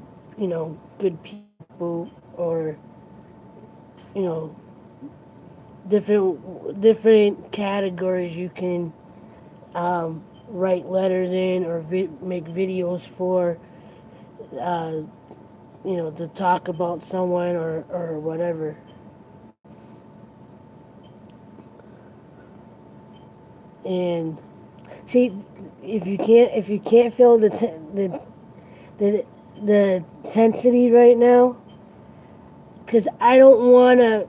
good people, or, different categories you can write letters in or make videos for, to talk about someone or whatever. And see, if you can't feel the intensity right now, because I don't wanna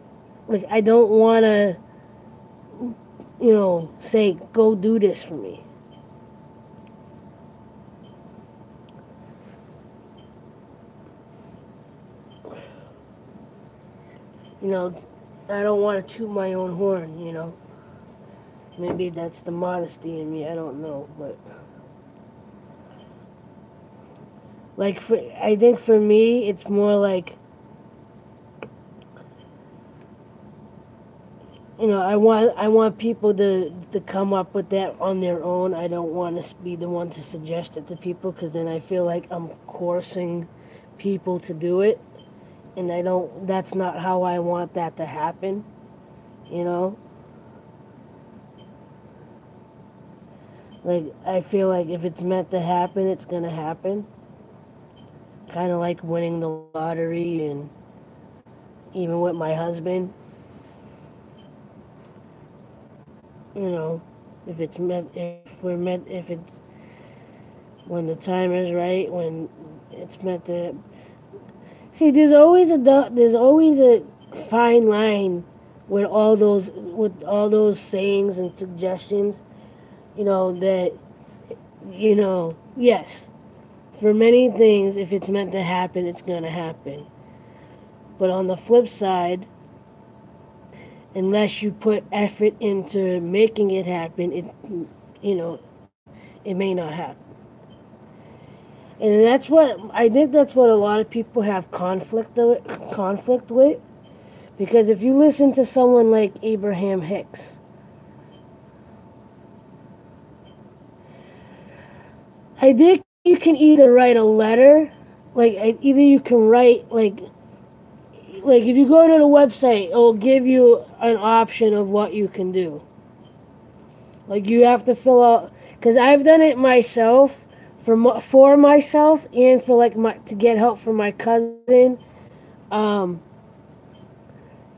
say go do this for me. I don't want to toot my own horn. Maybe that's the modesty in me, I don't know, but I think for me, it's more like, I want people to come up with that on their own. I don't want to be the one to suggest it to people, because then I feel like I'm coercing people to do it, and that's not how I want that to happen, I feel like if it's meant to happen, it's gonna happen. Kind of like winning the lottery, and even with my husband, if it's when the time is right, when it's meant to. See, there's always a fine line with all those sayings and suggestions, that, yes, for many things, if it's meant to happen, it's going to happen. But on the flip side, unless you put effort into making it happen, it may not happen. And I think that's what a lot of people have conflict with, because if you listen to someone like Abraham Hicks, I think you can either write a letter, either you can write, if you go to the website, it will give you an option of what you can do. You have to fill out, because I've done it myself, for myself, and for to get help from my cousin, or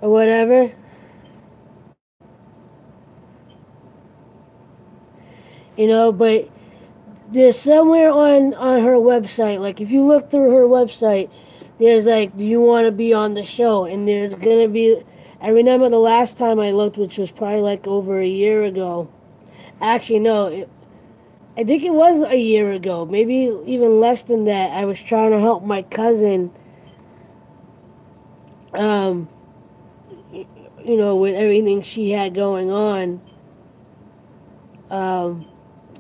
whatever. But there's somewhere on her website, if you look through her website, there's do you want to be on the show? And there's gonna be. I remember the last time I looked, which was probably over a year ago. Actually, no. I think it was a year ago, maybe even less than that. I was trying to help my cousin with everything she had going on, um,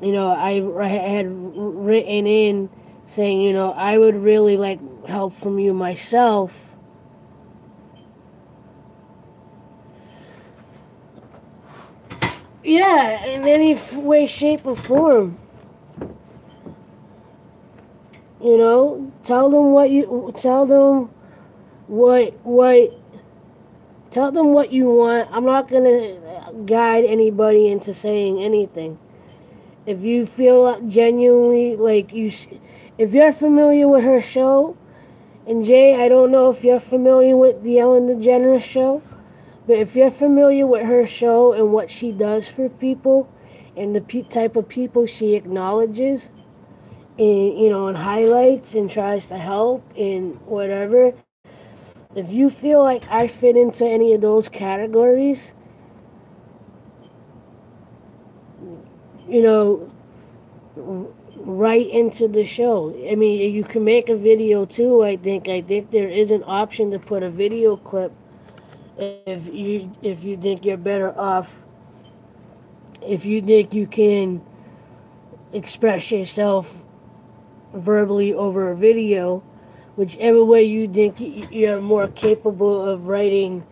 I had written in saying, I would really like help from you myself. Yeah, in any way, shape, or form. Tell them tell them what you want. I'm not gonna guide anybody into saying anything. If you feel genuinely like if you're familiar with her show, and Jay, I don't know if you're familiar with the Ellen DeGeneres show, but if you're familiar with her show and what she does for people, and the type of people she acknowledges, and highlights and tries to help and whatever. If you feel like I fit into any of those categories, you know, right into the show. I mean, you can make a video too. I think there is an option to put a video clip if you think you're better off. If you think you can express yourself verbally over a video, whichever way you think you're more capable of writing,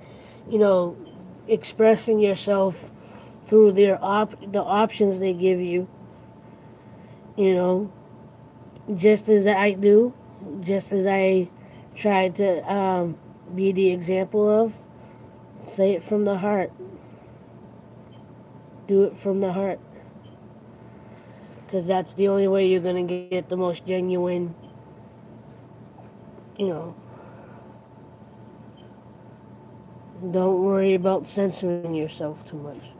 you know, expressing yourself through the options they give you, you know, just as I do, just as I try to be the example of. Say it from the heart. Do it from the heart. Because that's the only way you're going to get the most genuine, you know. Don't worry about censoring yourself too much.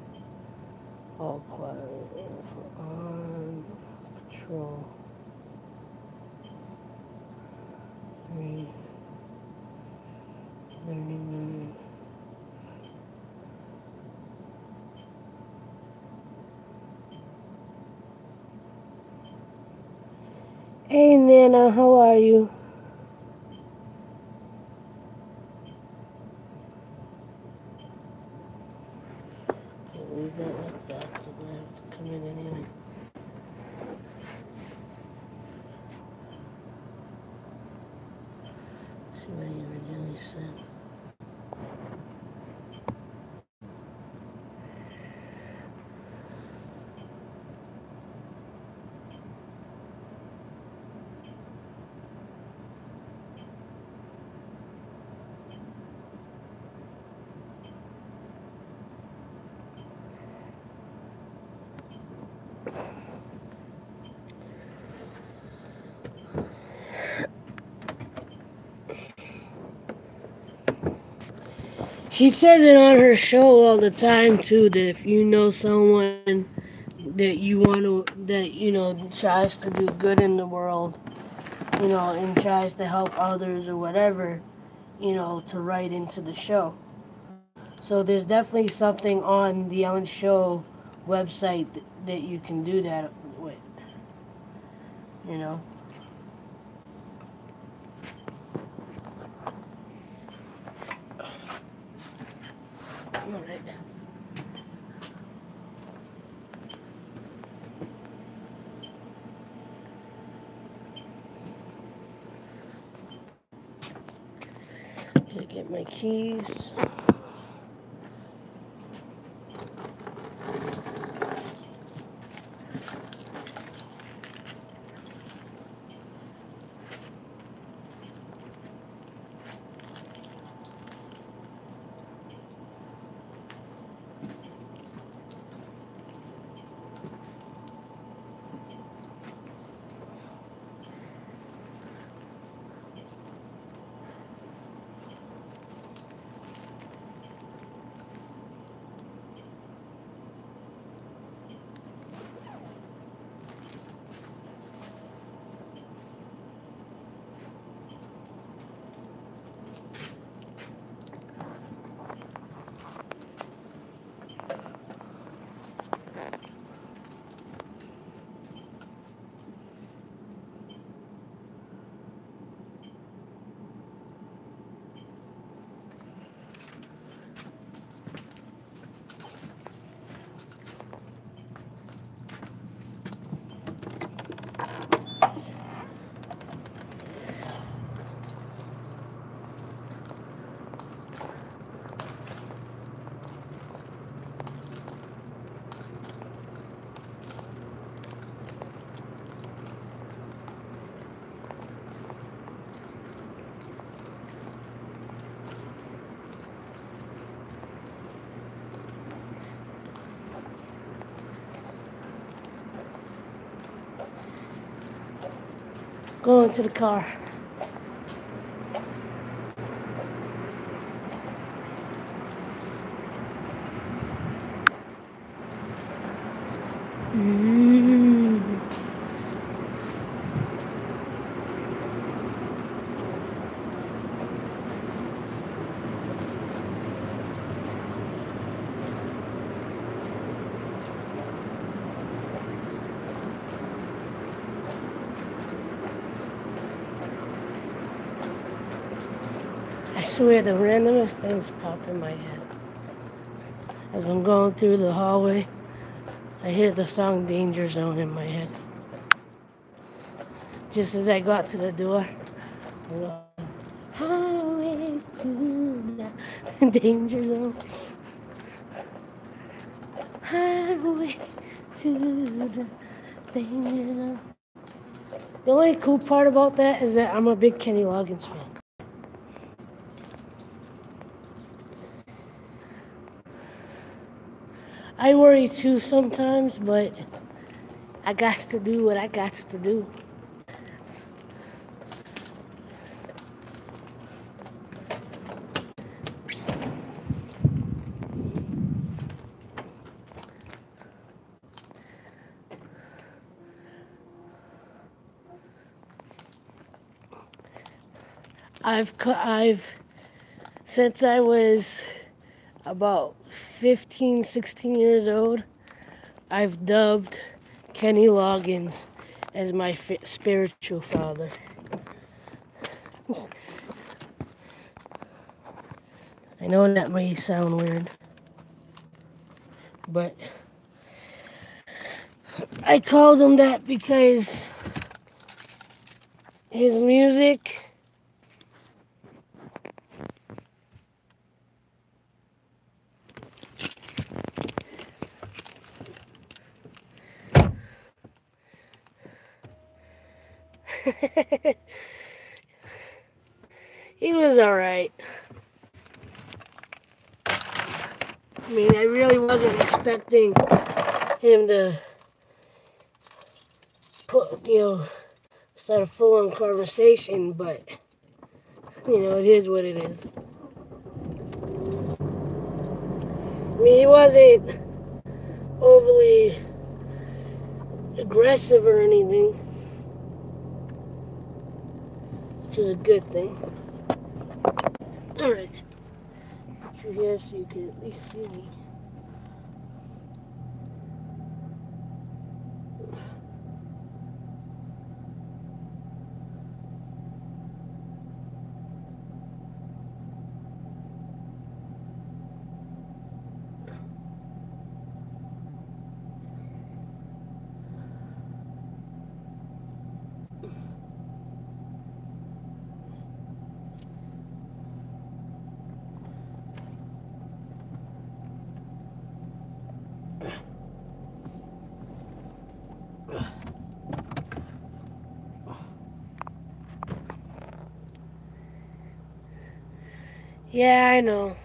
All quiet. On patrol. 3:39. Hey Nana, how are you? Leave that like that, so I have to come in anyway. See what he originally said. She says it on her show all the time too, that if you know someone that tries to do good in the world, and tries to help others or whatever, to write into the show. So there's definitely something on the Ellen Show website that you can do that with, you know. All right. Gotta get my keys. Going to the car. I swear the randomest things pop in my head. As I'm going through the hallway, I hear the song Danger Zone in my head. Just as I got to the door, I'm going, highway to the danger zone. Highway to the danger zone. The only cool part about that is that I'm a big Kenny Loggins fan. I worry too sometimes, but I got to do what I got to do. Since I was about 15, 16 years old, I've dubbed Kenny Loggins as my spiritual father. I know that may sound weird, but I called him that because his music he was alright. I mean, I really wasn't expecting him to start a full-on conversation, but, it is what it is. I mean, he wasn't overly aggressive or anything, which is a good thing. Alright. Put you here so you can at least see me. Yeah, I know.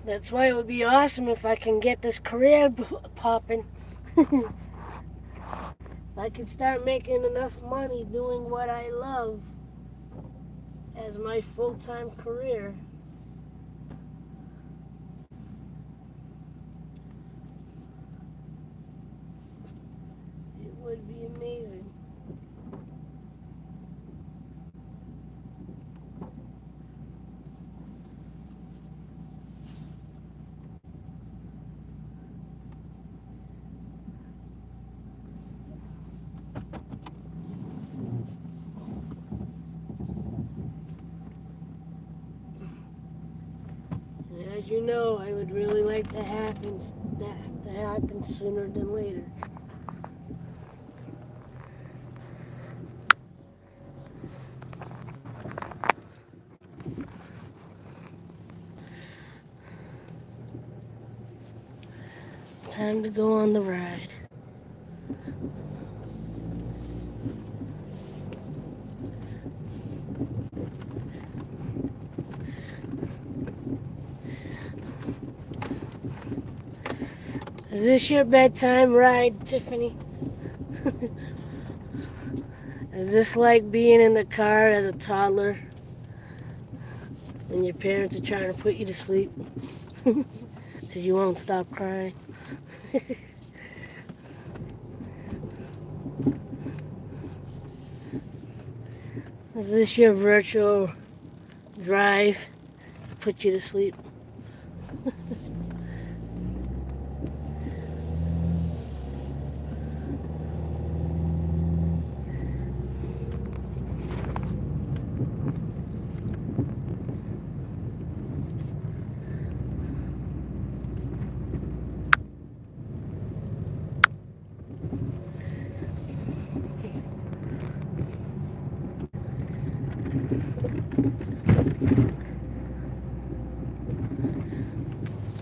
That's why it would be awesome if I can get this career popping. If I could start making enough money doing what I love as my full-time career. It would be amazing. As you know, I would really like that to happen sooner than later. Time to go on the ride. Is this your bedtime ride, Tiffany? Is this like being in the car as a toddler when your parents are trying to put you to sleep because you won't stop crying? Is this your virtual drive to put you to sleep?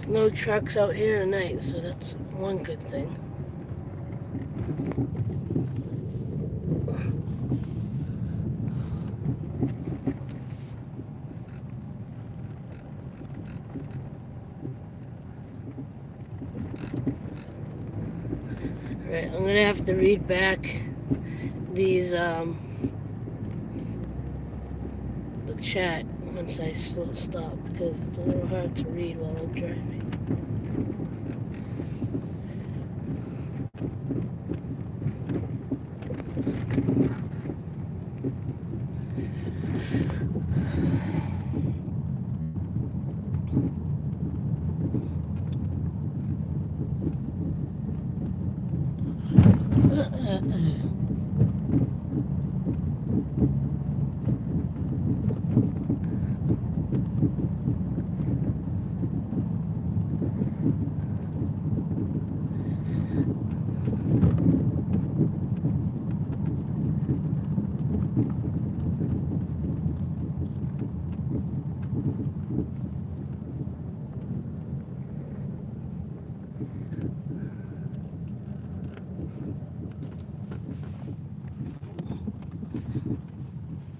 No trucks out here tonight, so that's one good thing. Alright, I'm gonna have to read back these the chat once I stop because it's a little hard to read while I'm driving.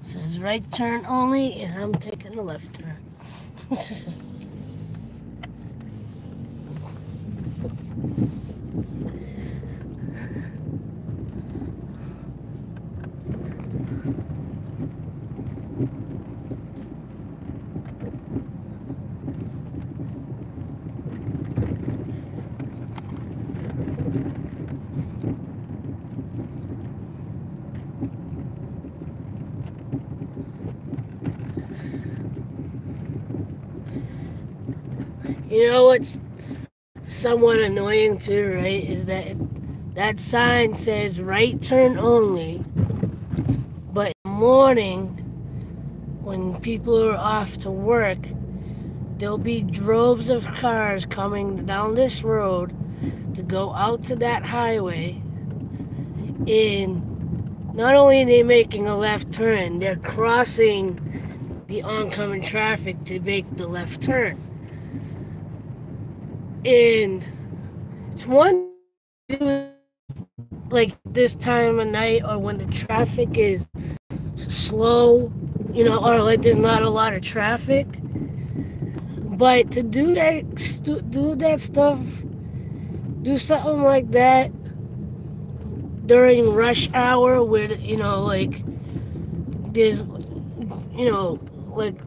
Says right turn only, and I'm taking the left turn. You know what's somewhat annoying too, right? Is that that sign says right turn only, but in the morning when people are off to work, there'll be droves of cars coming down this road to go out to that highway, and not only are they making a left turn, they're crossing the oncoming traffic to make the left turn. And it's one to like this time of night or when the traffic is slow, you know, or like there's not a lot of traffic. But to do that stuff, do something like that during rush hour where, you know, like there's, you know, like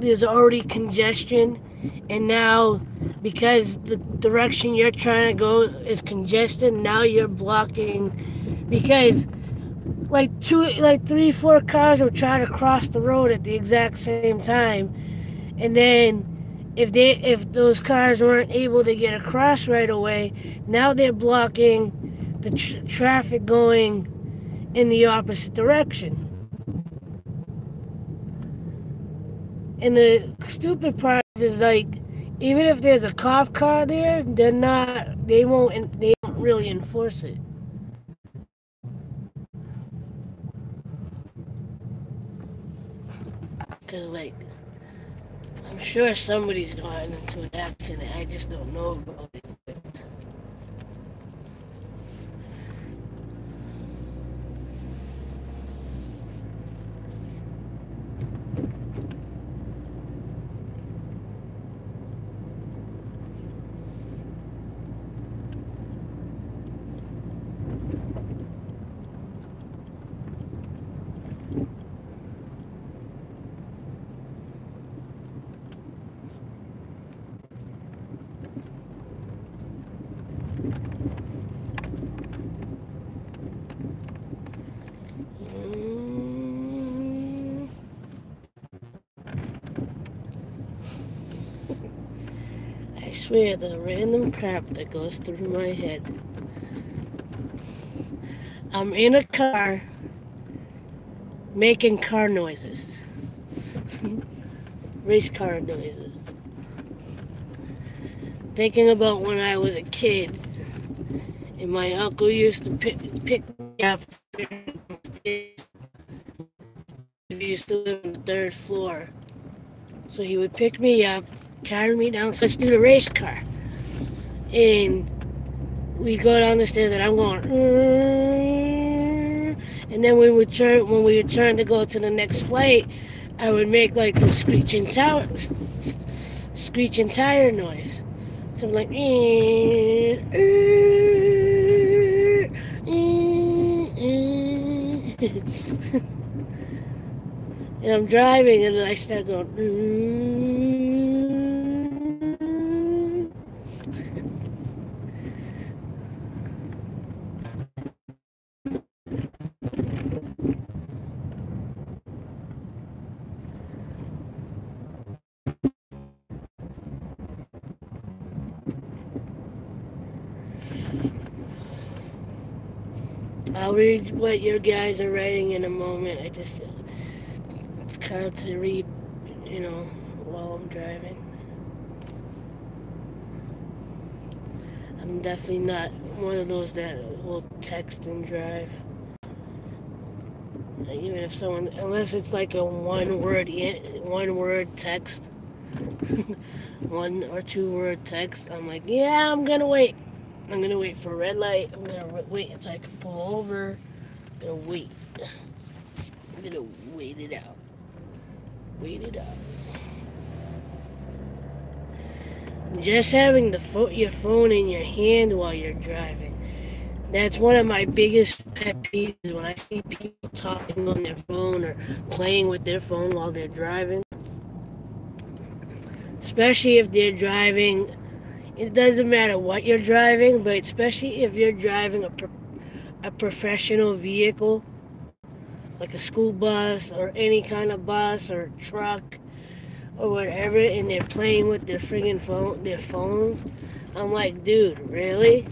there's already congestion, and now because the direction you're trying to go is congested, now you're blocking because like 3, 4 cars will try to cross the road at the exact same time, and then if those cars weren't able to get across right away, now they're blocking the traffic going in the opposite direction. And the stupid part is like, even if there's a cop car there, they don't really enforce it. Cause like, I'm sure somebody's gotten into an accident, I just don't know about it. swear the random crap that goes through my head. I'm in a car making car noises. Race car noises. Thinking about when I was a kid and my uncle used to pick me up. We used to live on the third floor. So he would pick me up, carry me down, let's do the race car. And we'd go down the stairs and I'm going, and then when we would turn to go to the next flight, I would make like the screeching tire noise. So I'm like, and I'm driving and I start going, I'll read what your guys are writing in a moment. It's hard to read, while I'm driving. I'm definitely not one of those that will text and drive. Even if unless it's like a one word text, 1 or 2 word text, I'm like, yeah, I'm gonna wait. I'm gonna wait for a red light. I'm gonna wait until I can pull over. I'm gonna wait. I'm gonna wait it out. Wait it out. Just having your phone in your hand while you're driving. That's one of my biggest pet peeves when I see people talking on their phone or playing with their phone while they're driving. Especially if they're driving, it doesn't matter what you're driving, but especially if you're driving a professional vehicle, like a school bus or any kind of bus or truck or whatever, and they're playing with their friggin' phones. I'm like, dude, really?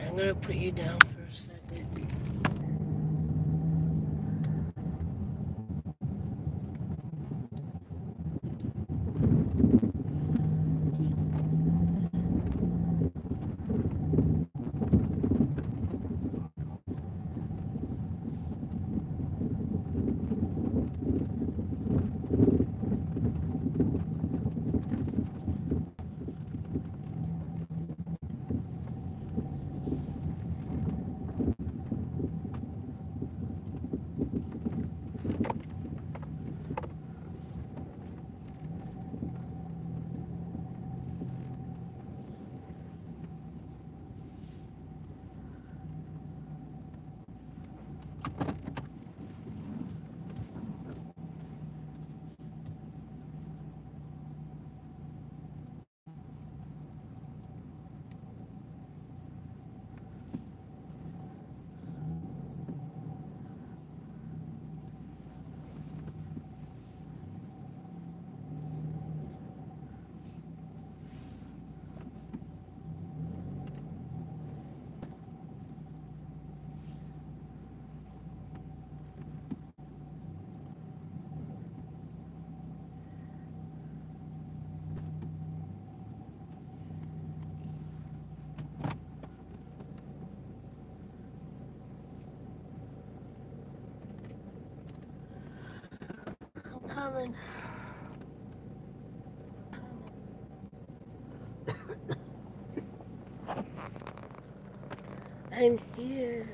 I'm gonna put you down for a second. coming. I'm here.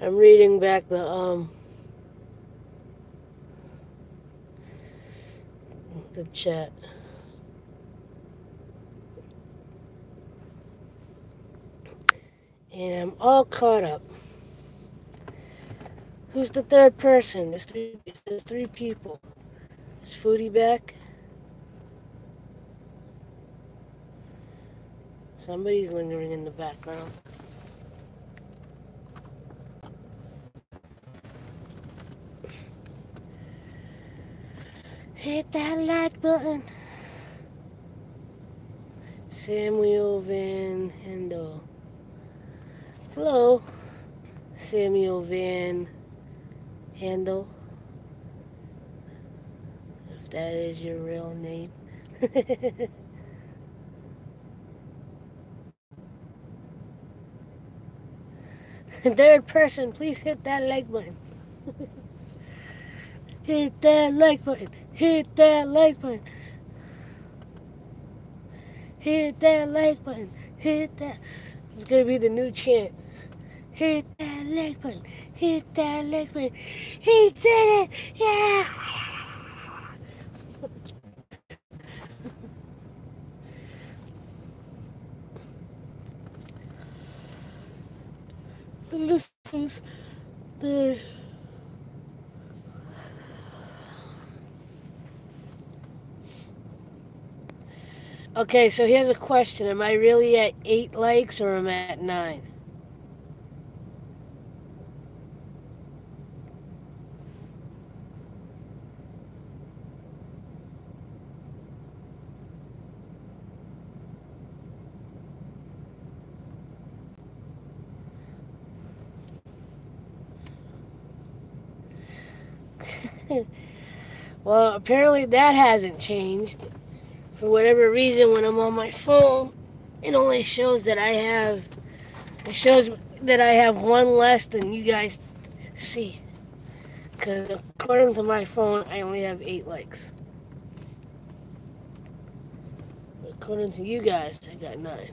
I'm reading back the chat. And I'm all caught up. Who's the third person? There's three people. Is Foodie back? Somebody's lingering in the background. Hit that like button. Samuel Van Hendel. Hello, Samuel Van Handel, if that is your real name. Third person, please hit that like button. Hit that like button. Hit that like button. Hit that like button. Hit that. It's gonna be the new chant. Hit that like button. Hit that like button. He did it! Yeah! This is the... Okay, so here's a question. Am I really at 8 likes or am I at 9? Well, apparently that hasn't changed. For whatever reason, when I'm on my phone, it only shows that it shows that I have one less than you guys see. Because according to my phone, I only have 8 likes. But according to you guys, I got 9.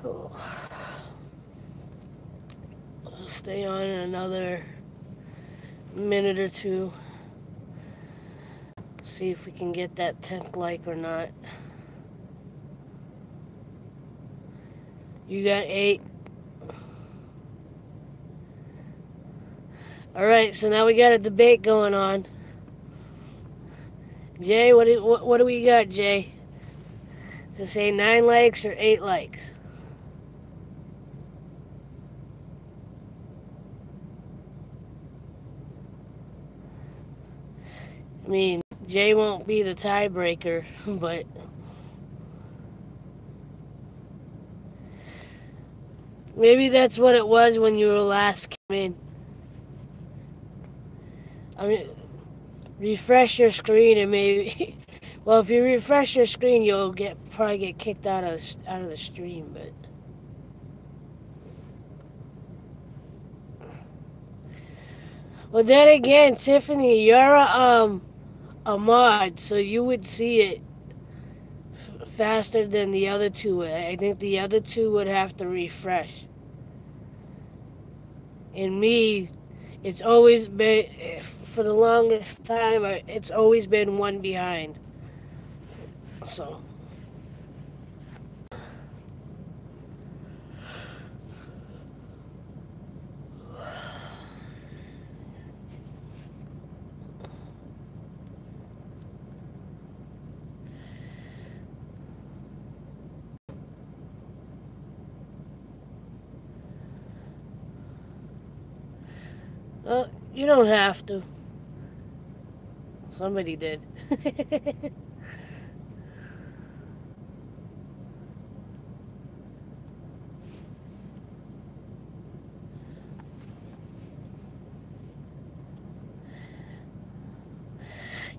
Oh. I'll stay on another minute or two. See if we can get that 10th like or not. You got 8. Alright, so now we got a debate going on. Jay, what do we got, Jay? Does it say 9 likes or 8 likes? I mean, Jay won't be the tiebreaker, but... Maybe that's what it was when you were last came in. I mean, refresh your screen and maybe... Well, if you refresh your screen, you'll probably get kicked out of the stream, but... Well, then again, Tiffany, you're a mod, so you would see it faster than the other two would. I think the other two would have to refresh. And me, it's always been, for the longest time, it's always been one behind. So, you don't have to. Somebody did.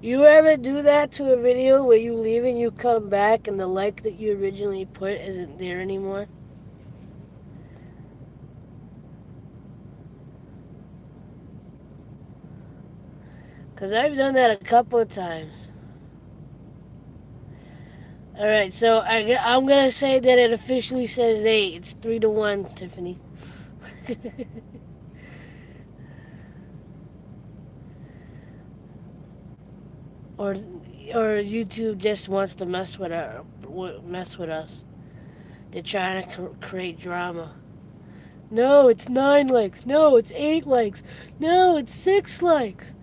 You ever do that to a video where you leave and you come back and the like that you originally put isn't there anymore? Because I've done that a couple of times. Alright, so I'm going to say that it officially says 8. It's 3-1, Tiffany. or YouTube just wants to mess with us. They're trying to create drama. No, it's 9 likes. No, it's 8 likes. No, it's 6 likes.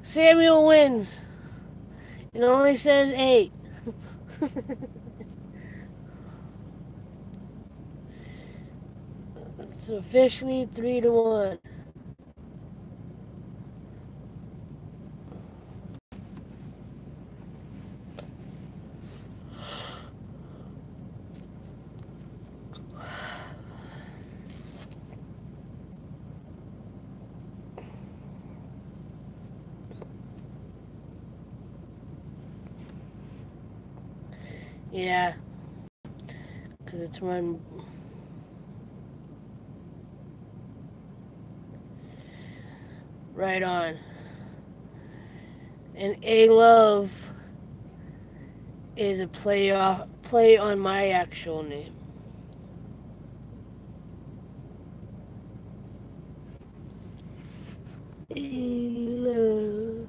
Samuel wins. It only says 8. It's officially 3-1. Yeah, because it's run right on. And A Love is a play on my actual name. A Love.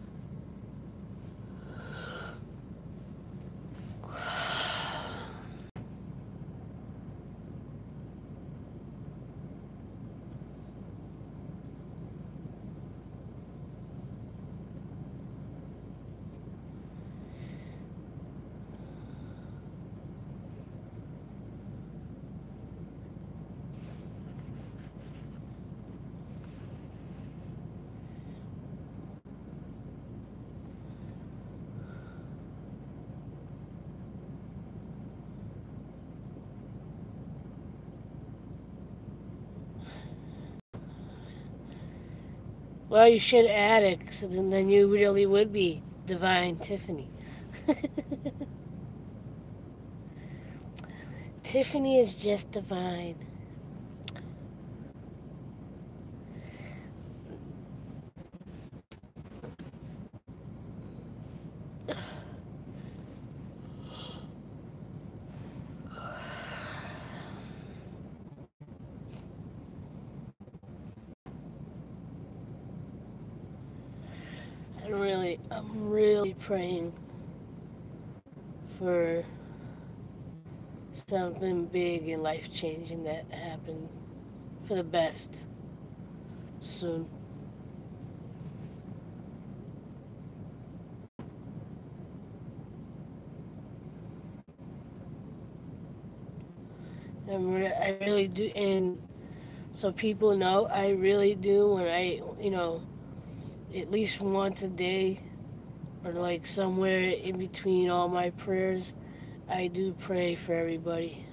Well, you should add it, so then you really would be Divine Tiffany. Tiffany is just divine. I'm really praying for something big and life changing that happened for the best soon. I really do, and so people know, I really do when at least once a day or like somewhere in between all my prayers, I do pray for everybody.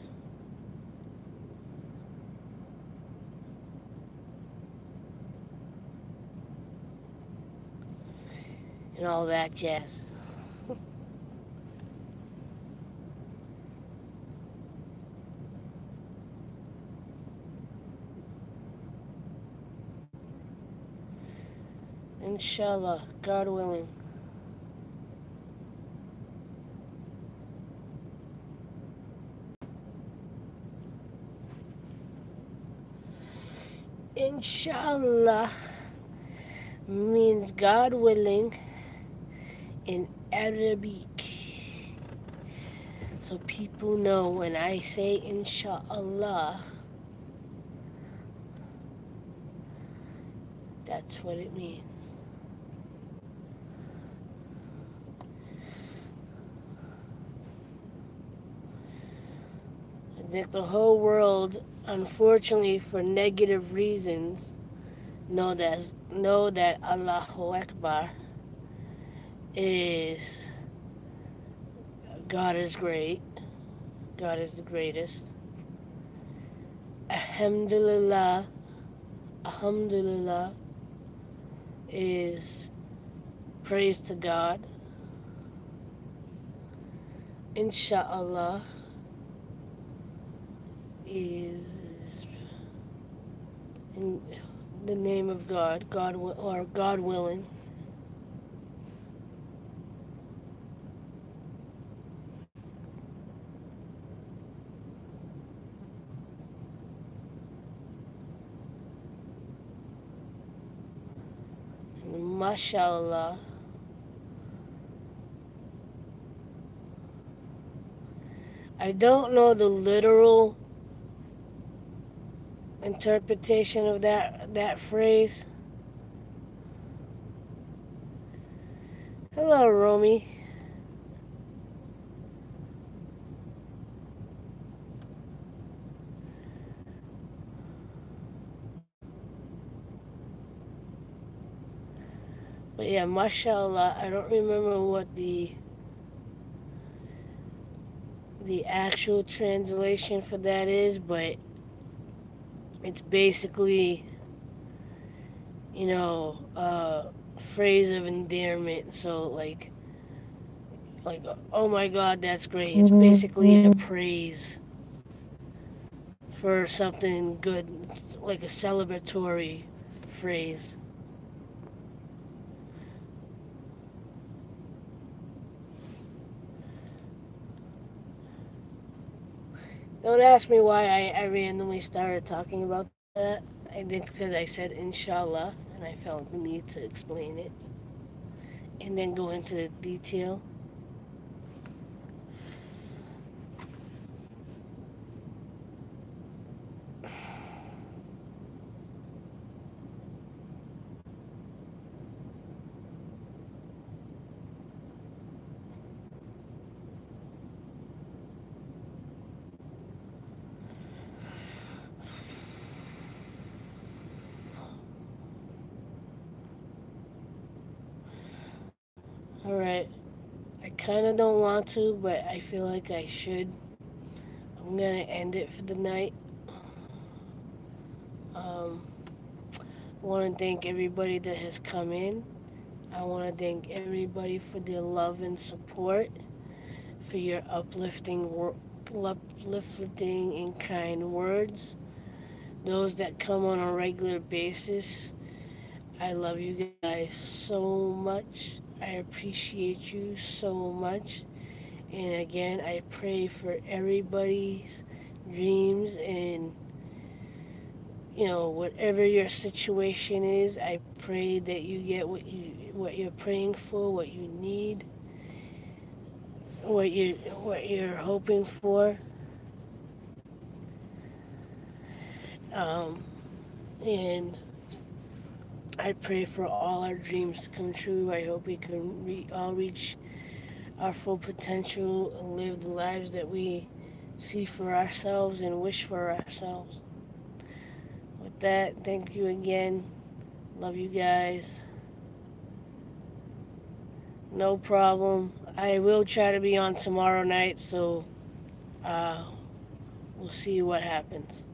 And all that jazz. Inshallah, God willing. Inshallah means God willing in Arabic. So people know when I say inshallah, that's what it means. That the whole world, unfortunately for negative reasons, know that Allahu Akbar is God is great. God is the greatest. Alhamdulillah. Alhamdulillah is praise to God. Insha'Allah is in the name of God, or God willing. Mashallah. I don't know the literal interpretation of that phrase. Hello, Romy. But yeah, mashallah, I don't remember what the actual translation for that is, but it's basically, a phrase of endearment. So like, oh my God, that's great. It's basically a praise for something good, like a celebratory phrase. Don't ask me why I randomly started talking about that. I think because I said inshallah and I felt the need to explain it and then go into the detail. Alright, I kind of don't want to, but I feel like I should. I'm gonna end it for the night. Um, I want to thank everybody that has come in. I want to thank everybody for their love and support, for your uplifting and kind words. Those that come on a regular basis, I love you guys so much. I appreciate you so much. And again, I pray for everybody's dreams and whatever your situation is, I pray that you get what you're praying for, what you need, what you're hoping for. Um, and I pray for all our dreams to come true. I hope we can all reach our full potential and live the lives that we see for ourselves and wish for ourselves. With that, thank you again. Love you guys. No problem. I will try to be on tomorrow night, so uh, we'll see what happens.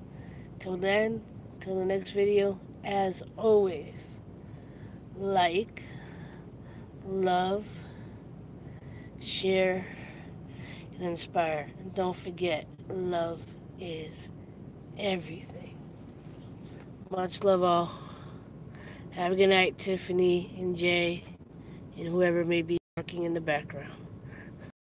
Till then, till the next video, as always, like, love, share, and inspire. And don't forget, love is everything. Much love all. Have a good night, Tiffany and Jay, and whoever may be working in the background.